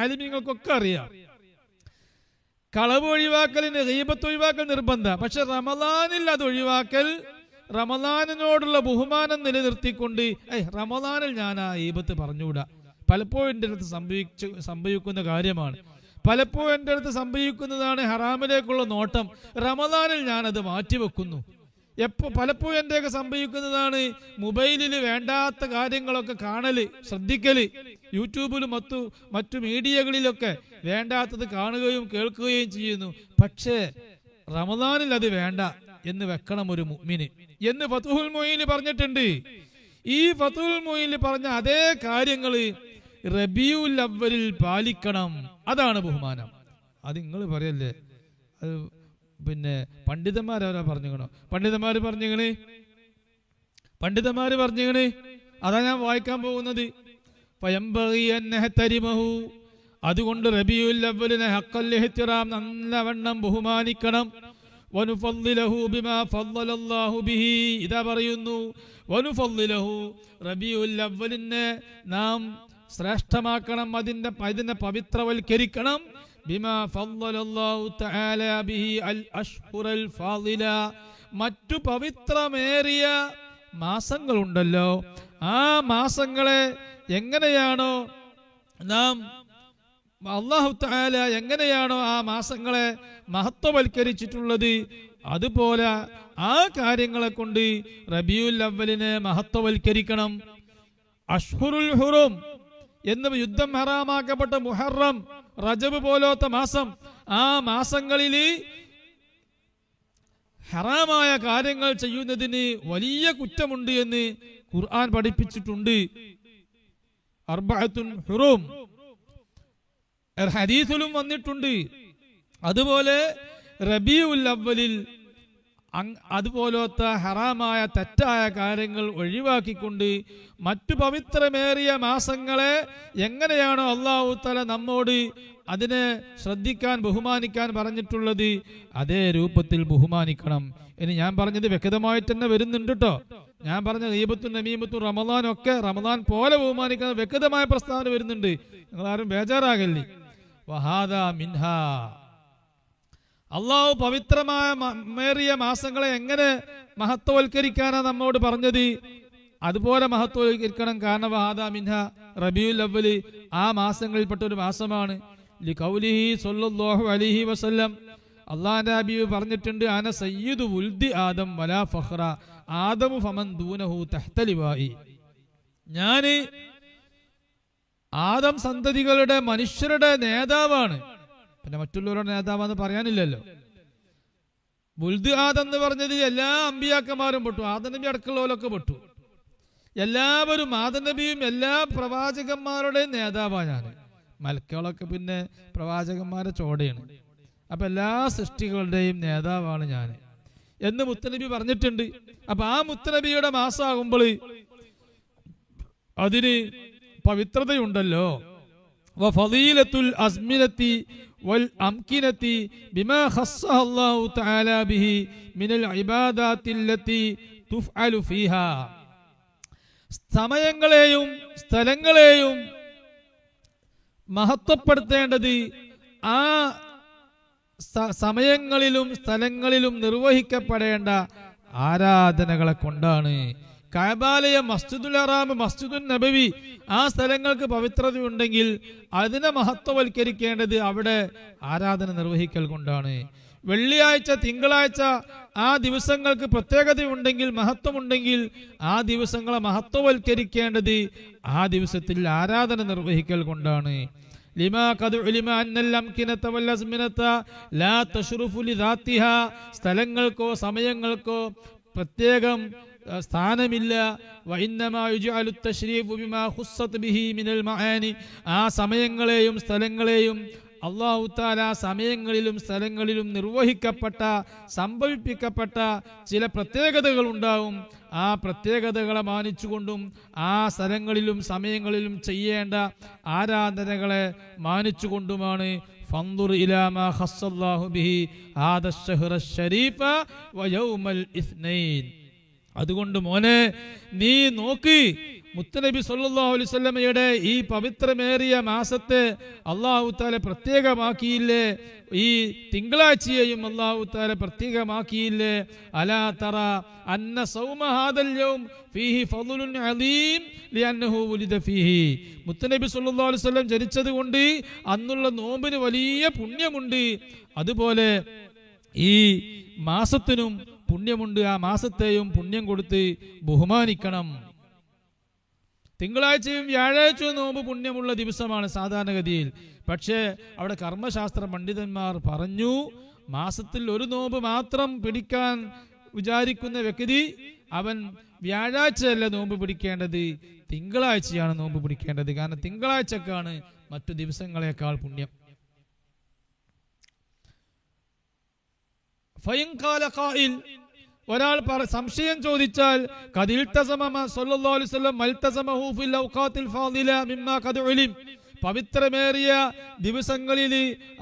Speaker 1: ആലിമീങ്ങൾക്കൊക്കെ അറിയാം. കളവ് ഒഴിവാക്കലിന് ഗീബത്ത് ഒഴിവാക്കൽ നിർബന്ധ, പക്ഷെ റമദാനിൽ അത് ഒഴിവാക്കൽ റമദാനിനോടുള്ള ബഹുമാനം നിലനിർത്തിക്കൊണ്ട് റമദാനിൽ ഞാൻ ആ ഗീബത്ത് പറഞ്ഞുകൂടാ. പലപ്പോഴും എൻ്റെ അടുത്ത് സംഭവിക്കുന്ന കാര്യമാണ്. പലപ്പോഴും എൻ്റെ അടുത്ത് സംഭവിക്കുന്നതാണ് ഹറാമിലേക്കുള്ള നോട്ടം. റമദാനിൽ ഞാനത് മാറ്റിവെക്കുന്നു. പലപ്പോഴും എൻ്റെയൊക്കെ സംഭവിക്കുന്നതാണ് മൊബൈലിൽ വേണ്ടാത്ത കാര്യങ്ങളൊക്കെ കാണല്, ശ്രദ്ധിക്കല്. യൂട്യൂബിലും മറ്റു മീഡിയകളിലൊക്കെ വേണ്ടാത്തത് കാണുകയും കേൾക്കുകയും ചെയ്യുന്നു. പക്ഷേ റമദാനിൽ അത് വേണ്ട എന്ന് വെക്കണം ഒരു മുഅ്മിന് എന്ന് ഫത്ഹുൽ മുഈനിൽ പറഞ്ഞിട്ടുണ്ട്. ഈ ഫത്ഹുൽ മുഈനിൽ പറഞ്ഞ അതേ കാര്യങ്ങള് റബീഉൽ അവ്വലിൽ പാലിക്കണം. അതാണ് ബഹുമാനം. അത് നിങ്ങൾ പറയല്ലേ, അത് പിന്നെ പണ്ഡിതന്മാരാരാ പറഞ്ഞിക്കണോ? പണ്ഡിതന്മാര് പറഞ്ഞിക്കണ്. അതാ ഞാൻ വായിക്കാൻ പോകുന്നത്. അതുകൊണ്ട് റബീഉൽ അവ്വലിനെ ഹഖൽ ഇഹ്തിറാം, നല്ലവണ്ണം ബഹുമാനിക്കണം. വനുഫദ്ദിലഹു ബിമാ ഫദ്ദലല്ലാഹു ബിഹി, ഇതാ പറയുന്നു. വനുഫദ്ദിലഹു, റബീഉൽ അവ്വലിനെ നാം ശ്രേഷ്ഠമാക്കണം, അതിനെ പവിത്രവൽക്കരിക്കണം. ബിമാ ഫദ്ദലല്ലാഹു തആല ബിഹി അൽ അശ്ഹുറൽ ഫാദില, മറ്റു പവിത്രമേറിയ മാസങ്ങളുണ്ടല്ലോ, ആ മാസങ്ങളെ എങ്ങനെയാണോ നാം അല്ലാഹു തആല എങ്ങനെയാണോ ആ മാസങ്ങളെ മഹത്വവൽക്കരിച്ചിട്ടുള്ളത്, അതുപോലെ ആ കാര്യങ്ങളെ കൊണ്ട് റബീഉൽ അവ്വലിനെ മഹത്വവൽക്കരിക്കണം. അഷ്ഹുറുൽ ഹുറും എന്ന് യുദ്ധം ഹറാമാക്കപ്പെട്ട മുഹറം, റജബ് പോലത്തെ മാസം, ആ മാസങ്ങളിൽ ഹറാമായ കാര്യങ്ങൾ ചെയ്യുന്നതിന് വലിയ കുറ്റമുണ്ട് എന്ന് ഖുർആൻ പഠിപ്പിച്ചിട്ടുണ്ട്. അർബഅത്തുൻ ഹുറും ഹദീസിലും വന്നിട്ടുണ്ട്. അതുപോലെ റബീഉൽ അവ്വലിൽ അതുപോലത്തെ ഹറാമായ തെറ്റായ കാര്യങ്ങൾ ഒഴിവാക്കിക്കൊണ്ട് മറ്റു പവിത്രമേറിയ മാസങ്ങളെ എങ്ങനെയാണോ അല്ലാഹു തആല നമ്മോട് അതിനെ ശ്രദ്ധിക്കാൻ, ബഹുമാനിക്കാൻ പറഞ്ഞിട്ടുള്ളത്, അതേ രൂപത്തിൽ ബഹുമാനിക്കണം. ഇനി ഞാൻ പറഞ്ഞത് വ്യക്തമായിട്ട് തന്നെ വരുന്നുണ്ട് കേട്ടോ. ഞാൻ പറഞ്ഞ ഗീബത്തും നമീമത്തും റമദാനൊക്കെ റമദാൻ പോലെ ബഹുമാനിക്കുന്ന വ്യക്തമായ പ്രസ്താവന വരുന്നുണ്ട്. നിങ്ങളാരും ബേജാറാകല്ലേ. വഹാദാ മിൻഹാ, അള്ളാഹു പവിത്രമായ മേറിയ മാസങ്ങളെ എങ്ങനെ മഹത്വവൽക്കരിക്കാനാണ് നമ്മോട് പറഞ്ഞത്, അതുപോലെ മഹത്വവൽക്കരിക്കണം. കാരണം വഹാദാ മിൻഹ, റബീഉൽ അവ്വൽ ആ മാസങ്ങളിൽപ്പെട്ട ഒരു മാസമാണ്. ലിഖൗലിഹി സ്വല്ലല്ലാഹു അലൈഹി വസല്ലം, അള്ളാഹുവിന്റെ ഹബീബ് പറഞ്ഞിട്ടുണ്ട്, അന സയ്യിദു വുൽദി ആദം വലാ ഫഖ്റ, ആദമു ഫമൻ ദൂനഹു തഹ്ത ലിവാഇ, ഞാന് ആദം സന്തതികളുടെ മനുഷ്യരുടെ നേതാവാണ്, പിന്നെ മറ്റുള്ളവരുടെ നേതാവെന്ന് പറയാനില്ലല്ലോ. വുൽദ് ആദം എന്ന് പറഞ്ഞത് എല്ലാ അമ്പിയാക്കന്മാരും പെട്ടു, ആദം നബി അടക്കമുള്ളവരൊക്കെ പെട്ടു. എല്ലാവരും, ആദം നബിയും എല്ലാ പ്രവാചകന്മാരുടെയും നേതാവാണ് ഞാൻ. മലക്കുകളൊക്കെ പിന്നെ പ്രവാചകന്മാരെ ചോടയാണ്. അപ്പൊ എല്ലാ സൃഷ്ടികളുടെയും നേതാവാണ് ഞാൻ എന്ന് മുത്തനബി പറഞ്ഞിട്ടുണ്ട്. അപ്പൊ ആ മുത്തനബിയുടെ മാസമാകുമ്പോൾ അതിന് പവിത്രതയുണ്ടല്ലോ. വഫളീലത്തുൽ അസ്മിനത്തി വൽ അംകിനത്തി ബിമാ ഖസ്സഹ അല്ലാഹു തആല ബിഹി മിനൽ ഇബാദാത്തില്ലത്തി തുഫ്അലു ഫീഹാ, സമയങ്ങളെയും സ്ഥലങ്ങളെയും മഹത്വപ്പെടുത്തേണ്ടത് ആ സമയങ്ങളിലും സ്ഥലങ്ങളിലും നിർവഹിക്കപ്പെടേണ്ട ആരാധനകളെ കൊണ്ടാണ്. കഅബാലയം, മസ്ജിദുൽ ഹറാം, മസ്ജിദുൻ നബവി, ആ സ്ഥലങ്ങൾക്ക് പവിത്രതയുണ്ടെങ്കിൽ അതിനെ മഹത്വവൽക്കരിക്കേണ്ടത് അവിടെ ആരാധന നിർവഹിക്കൽ കൊണ്ടാണ്. വെള്ളിയാഴ്ച, തിങ്കളാഴ്ച ആ ദിവസങ്ങൾക്ക് പ്രത്യേകതയുണ്ടെങ്കിൽ, മഹത്വമുണ്ടെങ്കിൽ ആ ദിവസങ്ങളെ മഹത്വവൽക്കരിക്കേണ്ടത് ആ ദിവസത്തിൽ ആരാധന നിർവഹിക്കൽ കൊണ്ടാണ്. ലിമാ ഖദ് ഉലിമ അന്നൽ അംകിനത വൽ അസ്മിനത ലാ തശ്റുഫു ലിദാതിഹാ, സ്ഥലങ്ങൾക്കോ സമയങ്ങൾക്കോ പ്രത്യേകം സ്ഥാനമില്ല. വഇന്നമാ യുജ്അലു തശ്രീഫു ബിമാ ഖുസ്സത് ബിഹി മിനൽ മആനി, ആ സമയങ്ങളെയും സ്ഥലങ്ങളെയും അല്ലാഹു തആല സമയങ്ങളിലും സ്ഥലങ്ങളിലും നിർവഹിക്കപ്പെട്ട സംഭവിപ്പിക്കപ്പെട്ട ചില പ്രത്യേകതകൾ ഉണ്ടാവും. ആ പ്രത്യേകതകളെ മാനിച്ചുകൊണ്ടും ആ സ്ഥലങ്ങളിലും സമയങ്ങളിലും ചെയ്യേണ്ട ആരാധനകളെ മാനിച്ചുകൊണ്ടുമാണ് ഫൻദുർ ഇലാ മാ ഖസ്സല്ലാഹു ബിഹി ഹാദ അശ്ശഹ്റ അശ്ശരീഫ വയൗമൽ ഇസ്നൈൻ. അതുകൊണ്ട് മോനെ നീ നോക്ക്, മുത്തനബി സല്ലല്ലാഹു അലൈഹി വസല്ലമയുടെ ഈ പവിത്രമേറിയ മാസത്തെ അല്ലാഹു തആല പ്രത്യേകമാക്കിയില്ലേ, ഈ തിങ്കളാഴ്ചയെയും അല്ലാഹു തആല പ്രത്യേകമാക്കിയില്ലേ. അലാ തറ അന്ന സൗമ ഹാദൽ യൗം ഫീഹി ഫളലുൻ അലീം ലിഅന്നഹു വുലിദ ഫീഹി. മുത്തനബി സല്ലല്ലാഹു അലൈഹി വസല്ലം ജനിച്ചത് കൊണ്ട് അന്നുള്ള നോമ്പിന് വലിയ പുണ്യമുണ്ട്. അതുപോലെ ഈ മാസത്തിനും പുണ്യമുണ്ട്. ആ മാസത്തെയും പുണ്യം കൊടുത്ത് ബഹുമാനിക്കണം. തിങ്കളാഴ്ചയും വ്യാഴാഴ്ചയും നോമ്പ് പുണ്യമുള്ള ദിവസമാണ് സാധാരണഗതിയിൽ. പക്ഷേ അവിടെ കർമ്മശാസ്ത്ര പണ്ഡിതന്മാർ പറഞ്ഞു, മാസത്തിൽ ഒരു നോമ്പ് മാത്രം പിടിക്കാൻ വിചാരിക്കുന്ന വ്യക്തി അവൻ വ്യാഴാഴ്ചയല്ല നോമ്പ് പിടിക്കേണ്ടത്, തിങ്കളാഴ്ചയാണ് നോമ്പ് പിടിക്കേണ്ടത്. കാരണം തിങ്കളാഴ്ചക്കാണ് മറ്റു ദിവസങ്ങളെക്കാൾ പുണ്യം. ഫയൻകാല ഖായിൽ, ഒരാൾ സംശയം ചോദിച്ചാൽ പവിത്രമേറിയ ദിവസങ്ങളിൽ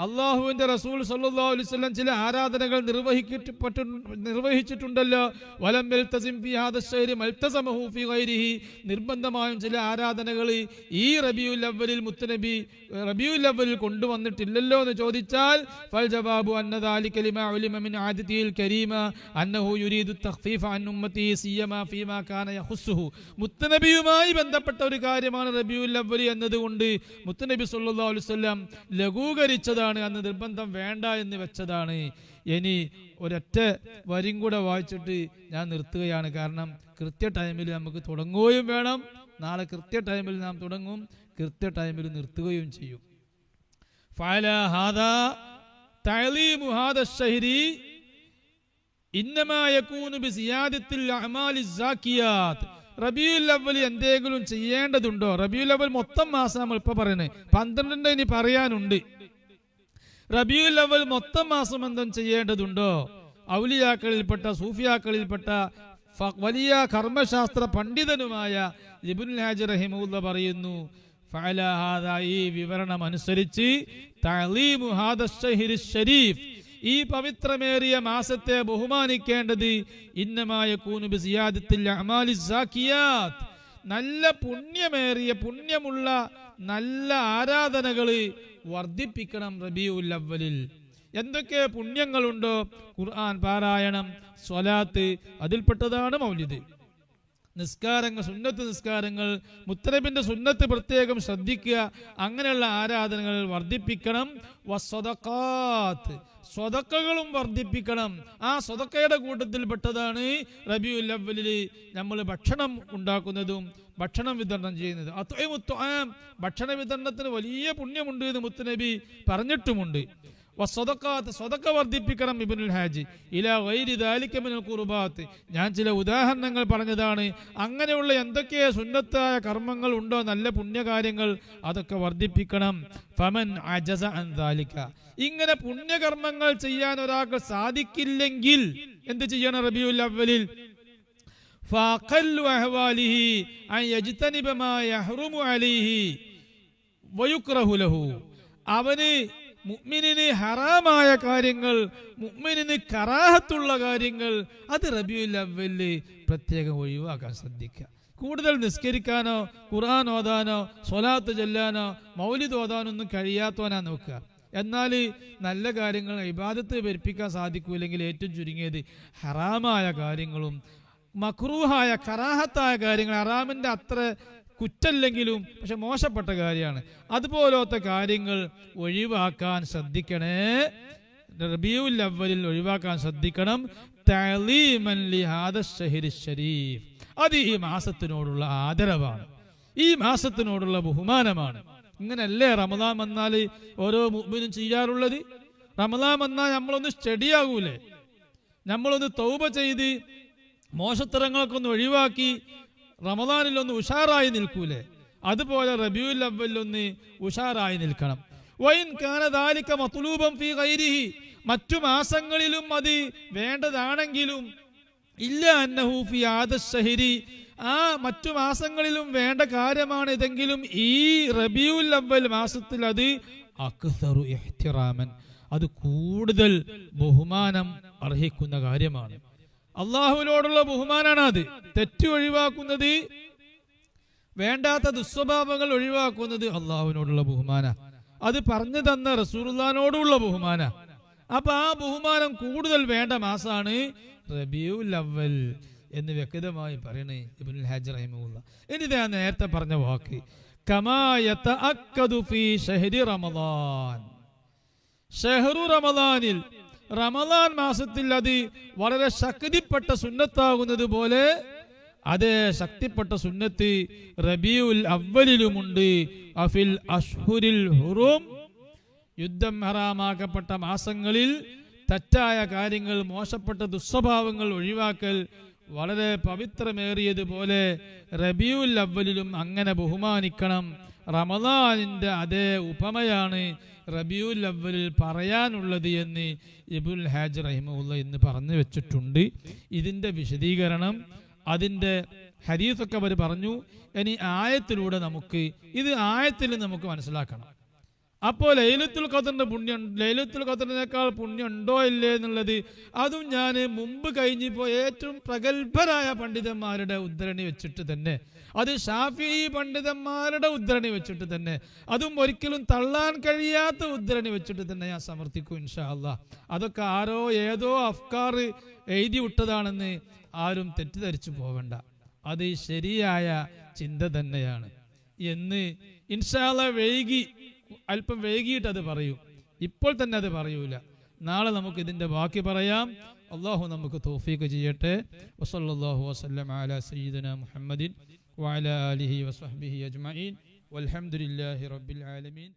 Speaker 1: അള്ളാഹുവിന്റെ റസൂൽ സല്ലല്ലാഹു അലൈഹി വസല്ലം ചില ആരാധനകൾ നിർവഹിച്ചിട്ടുണ്ടല്ലോ. വലം യൽതസിം ഫീ ഹാദാ അശ്ശഹ്രി മൽതസമഹു ഫീ ഗൈരിഹി, നിർബന്ധമായും ചില ആരാധനകൾ ഈ റബീഉൽ അവ്വലിൽ മുത്തനബി റബീഉൽ അവ്വലിൽ കൊണ്ടുവന്നിട്ടില്ലല്ലോ എന്ന് ചോദിച്ചാൽ ഫൽ ജവാബു അന്ന ദാലിക ലിമാ ഉലിമ മിൻ ആദതിഹിൽ കരീമ അന്നഹു യുരീദു തഖ്ഫീഫ അൻ ഉമ്മത്തിഹി സിയമാ ഫീമാ കാന യഖുസ്സുഹു. മുത്തനബിയുമായി ബന്ധപ്പെട്ട ഒരു കാര്യമാണ് റബീഉൽ അവ്വൽ എന്നതുകൊണ്ട് മുത്തനബി സല്ലല്ലാഹു അലൈഹി വസല്ലം ലഘൂകരിച്ചതാണ്, അന്ന് നിർബന്ധം വേണ്ട എന്ന് വെച്ചതാണ്. ഇനി ഒരൊറ്റ വരിയും കൂടെ വായിച്ചിട്ട് ഞാൻ നിർത്തുകയാണ്. കാരണം കൃത്യ ടൈമിൽ നമുക്ക് തുടങ്ങുകയും വേണം. നാളെ കൃത്യ ടൈമിൽ നാം തുടങ്ങും, കൃത്യ ടൈമിൽ നിർത്തുകയും ചെയ്യും. ഫഅലാ ഹാദാ തഅലീമു ഹാദാ അശ്ശഹ്രി ഇന്നമാ യകൂനു ബിസിയാദത്തിൽ അഅമാലിസ് സാക്കിയാത്ത്. റബീഉൽ അവ്വൽ എന്തെങ്കിലും ചെയ്യേണ്ടതുണ്ടോ? റബീഉൽ അവ്വൽ മൊത്തം മാസം നമ്മൾ ഇപ്പൊ പറയുന്നത് 12 ഇനി പറയാനുണ്ട്. റബീഉൽ അവ്വൽ മൊത്തം മാസം എന്തും ചെയ്യേണ്ടതുണ്ടോ? ഔലിയാക്കളിൽപ്പെട്ട സൂഫിയാക്കളിൽപ്പെട്ട വലിയ കർമ്മശാസ്ത്ര പണ്ഡിതനുമായ ഇബ്നുൽ ഹാജർ റഹിമഹുല്ലാഹ് പറയുന്നു, ഫഅലാ ഹാദാ, ഈ വിവരണം അനുസരിച്ച് തഅലീമു ഹാദാ അശ്ശഹ്രി ശരീഫ്, ഈ പവിത്രമേറിയ മാസത്തെ ബഹുമാനിക്കേണ്ടത് ഇന്നമാ യകൂനു ബിസിയാദത്തിൽ അഅമാലിസ് സാക്കിയാത്ത്, നല്ല പുണ്യമേറിയ പുണ്യമുള്ള നല്ല ആരാധനകൾ വർദ്ധിപ്പിക്കണം റബീഉൽ അവ്വലിൽ. എന്തൊക്കെ പുണ്യങ്ങളുണ്ടോ? ഖുർആൻ പാരായണം, സ്വലാത്ത്, അതിൽപ്പെട്ടതാണ് മൗലിദ്. നിസ്കാരങ്ങൾ, സുന്നത്ത് നിസ്കാരങ്ങൾ, മുത്തനബിന്റെ സുന്നത്ത് പ്രത്യേകം ശ്രദ്ധിക്കുക. അങ്ങനെയുള്ള ആരാധനകൾ വർദ്ധിപ്പിക്കണം. വസ്സദഖാത്ത്, സ്വതക്കകളും വർദ്ധിപ്പിക്കണം. ആ സ്വതക്കയുടെ കൂട്ടത്തിൽപ്പെട്ടതാണ് റബീഉൽ അവ്വലിൽ നമ്മൾ ഭക്ഷണം ഉണ്ടാക്കുന്നതും ഭക്ഷണം വിതരണം ചെയ്യുന്നത്. അത്ഇമുത്ത്ആം, ഭക്ഷണ വിതരണത്തിന് വലിയ പുണ്യമുണ്ട് എന്ന് മുത്തനബി പറഞ്ഞിട്ടുമുണ്ട്. വസ്സദഖാത്ത്, സ്വതക്ക വർദ്ധിപ്പിക്കണം. ഇബ്നുൽ ഹാജി ഇലാ ഗൈരി ദാലിക മിനൽ ഖുർബാത്ത്, ഞാൻ ചില ഉദാഹരണങ്ങൾ പറഞ്ഞതാണ്. അങ്ങനെയുള്ള എന്തൊക്കെ സുന്നത്തായ കർമ്മങ്ങൾ ഉണ്ടോ, നല്ല പുണ്യകാര്യങ്ങൾ, അതൊക്കെ വർദ്ധിപ്പിക്കണം. ഫമൻ അജസ അൻ ദാലിക, ഇങ്ങനെ പുണ്യകർമ്മങ്ങൾ ചെയ്യാൻ ഒരാൾക്ക് സാധിക്കില്ലെങ്കിൽ എന്ത് ചെയ്യണം? റബീഉൽ അവ്വലിൽ ഫഅഖല്ലു അഹ്വാലിഹി അൻ യജ്തനിബ മാ യഹ്റുമു അലൈഹി വയുക്റഹു ലഹു, അവന് മുഅ്മിനിന് ഹറാമായ കാര്യങ്ങൾ, മുഅ്മിനിന് കറാഹത്തുള്ള കാര്യങ്ങൾ, അത് റബീഉൽ അവ്വലിൽ പ്രത്യേകം ഒഴിവാക്കാൻ ശ്രദ്ധിക്കുക. കൂടുതൽ നിസ്കരിക്കാനോ ഖുർആൻ ഓതാനോ സ്വലാത്ത് ചൊല്ലാനോ മൗലിദ് ഓതാനോ ഒന്നും കഴിയാത്തവനാ നോക്കുക. എന്നാൽ നല്ല കാര്യങ്ങൾ ഇബാദത്ത് പെരുപ്പിക്കാൻ സാധിക്കൂല്ലെങ്കിൽ ഏറ്റവും ചുരുങ്ങിയത് ഹറാമായ കാര്യങ്ങളും മക്രൂഹായ കറാഹത്തായ കാര്യങ്ങൾ, ഹറാമിന്റെ അത്ര കുറ്റല്ലെങ്കിലും പക്ഷെ മോശപ്പെട്ട കാര്യമാണ്, അതുപോലത്തെ കാര്യങ്ങൾ ഒഴിവാക്കാൻ ശ്രദ്ധിക്കണേ. റബീഉൽ അവ്വലിൽ ഒഴിവാക്കാൻ ശ്രദ്ധിക്കണം. തഅലീമൻ ലിഹാദാ അശ്ശഹ്രി ശരീഫ്, അത് ഈ മാസത്തിനോടുള്ള ആദരവാണ്, ഈ മാസത്തിനോടുള്ള ബഹുമാനമാണ്. ഇങ്ങനല്ലേ റമദാൻ വന്നാൽ ഓരോ മുഅ്മിനും ചെയ്യാറുള്ളത്? റമദാൻ വന്നാൽ നമ്മളൊന്ന് സ്റ്റഡിയാകൂലേ, നമ്മളൊന്ന് തൗബ ചെയ്ത് മോശത്തരങ്ങളൊക്കെ ഒന്ന് ഒഴിവാക്കി റമദാനിലൊന്ന് ഉഷാറായി നിൽക്കൂലേ? അതുപോലെ റബീഉൽ അവ്വലിലൊന്ന് ഉഷാറായി നിൽക്കണം. വൈൻ കാന ദാലിക മത്ലൂബൻ ഫീ ഗൈരിഹി, മറ്റു മാസങ്ങളിലും അത് വേണ്ടതാണെങ്കിലും ഇല്ല അന്നഹു ഫീ ആദശ്ശഹരി, ആ മറ്റു മാസങ്ങളിലും വേണ്ട കാര്യമാണ് ഇതെങ്കിലും ഈ റബീഉൽ അവ്വൽ മാസത്തിൽ അത് അക്സറു ഇഹ്തിറാമൻ, അത് കൂടുതൽ ബഹുമാനം അർഹിക്കുന്ന കാര്യമാണ്. അള്ളാഹുവിനോടുള്ള ബഹുമാനാണ് അത്. തെറ്റ് ഒഴിവാക്കുന്നത്, വേണ്ടാത്ത ദുസ്വഭാവങ്ങൾ ഒഴിവാക്കുന്നത് അള്ളാഹുവിനോടുള്ള ബഹുമാന. അത് പറഞ്ഞു തന്ന റസൂലുള്ളാഹിനോടുള്ള ബഹുമാന. അപ്പൊ ആ ബഹുമാനം കൂടുതൽ വേണ്ട മാസാണ് റബീഉൽ അവ്വൽ എന്ന് വ്യക്തമായി പറയണേ ഇബ്നുൽ ഹാജ് റഹിമഹുല്ലാഹ്. ഇനി ഞാൻ നേരത്തെ പറഞ്ഞ വാക്ക് കമാ യതഅക്കദു ഫീ ശഹരി റമദാൻ, ഷഹ്റു റമദാനിൽ, റമദാൻ മാസത്തിൽ അത് വളരെ ശക്തിപ്പെട്ട സുന്നത്താകുന്നത് പോലെ അതേ ശക്തിപ്പെട്ട സുന്നത്ത് റബീഉൽ അവ്വലിലുമുണ്ട്. അഫിൽ അഷ്ഹുരിൽ ഹുറും, യുദ്ധം ഹറാമാക്കപ്പെട്ട മാസങ്ങളിൽ തെറ്റായ കാര്യങ്ങൾ, മോശപ്പെട്ട ദുസ്വഭാവങ്ങൾ ഒഴിവാക്കൽ വളരെ പവിത്രമേറിയതുപോലെ റബീഉൽ അവ്വലിലും അങ്ങനെ ബഹുമാനിക്കണം. റമദാനിന്റെ അതേ ഉപമയാണ് റബീഉൽ അവ്വലിൽ പറയാനുള്ളത് എന്ന് ഇബ്നുൽ ഹാജ് റഹിമഹുല്ലാഹ് ഇന്ന് പറഞ്ഞു വെച്ചിട്ടുണ്ട്. ഇതിന്റെ വിശദീകരണം, അതിന്റെ ഹദീസൊക്കെ അവർ പറഞ്ഞു. ഇനി ആയത്തിലൂടെ നമുക്ക് ഇത് ആയത്തിൽ നമുക്ക് മനസ്സിലാക്കണം. അപ്പോൾ ലൈലത്തുൽ ഖദറിന്റെ പുണ്യം, ലൈലത്തുൽ ഖദറിനേക്കാൾ പുണ്യം ഉണ്ടോ ഇല്ലേ എന്നുള്ളത് അതും ഞാൻ മുമ്പ് കഴിഞ്ഞിപ്പോ ഏറ്റവും പ്രഗത്ഭരായ പണ്ഡിതന്മാരുടെ ഉദ്ധരണി വെച്ചിട്ട് തന്നെ, അത് ഷാഫിഈ പണ്ഡിതന്മാരുടെ ഉദ്ധരണി വെച്ചിട്ട് തന്നെ, അതും ഒരിക്കലും തള്ളാൻ കഴിയാത്ത ഉദ്ധരണി വെച്ചിട്ട് തന്നെ ഞാൻ സമർത്ഥിക്കും ഇൻഷാ അല്ലാഹ്. അതൊക്കെ ആരോ ഏതോ അഫ്കാർ എഴുതി വിട്ടതാണെന്ന് ആരും തെറ്റിദ്ധരിച്ചു പോവണ്ട. അത് ശരിയായ ചിന്ത തന്നെയാണ് എന്ന് ഇൻഷാ അല്ലാഹ് അല്പം വൈകിട്ട് അത് പറയും. ഇപ്പോൾ തന്നെ അത് പറയൂല. നാളെ നമുക്ക് ഇതിന്റെ ബാക്കി പറയാം. അല്ലാഹു നമുക്ക് തൗഫീഖ് ചെയ്യട്ടെ. വസല്ലല്ലാഹു വസല്ലം അലാ സയ്യിദിനാ മുഹമ്മദിൻ വഅലാ ആലിഹി വസഹ്ബിഹി അജ്മഈൻ വൽഹംദുലില്ലാഹി റബ്ബിൽ ആലമീൻ.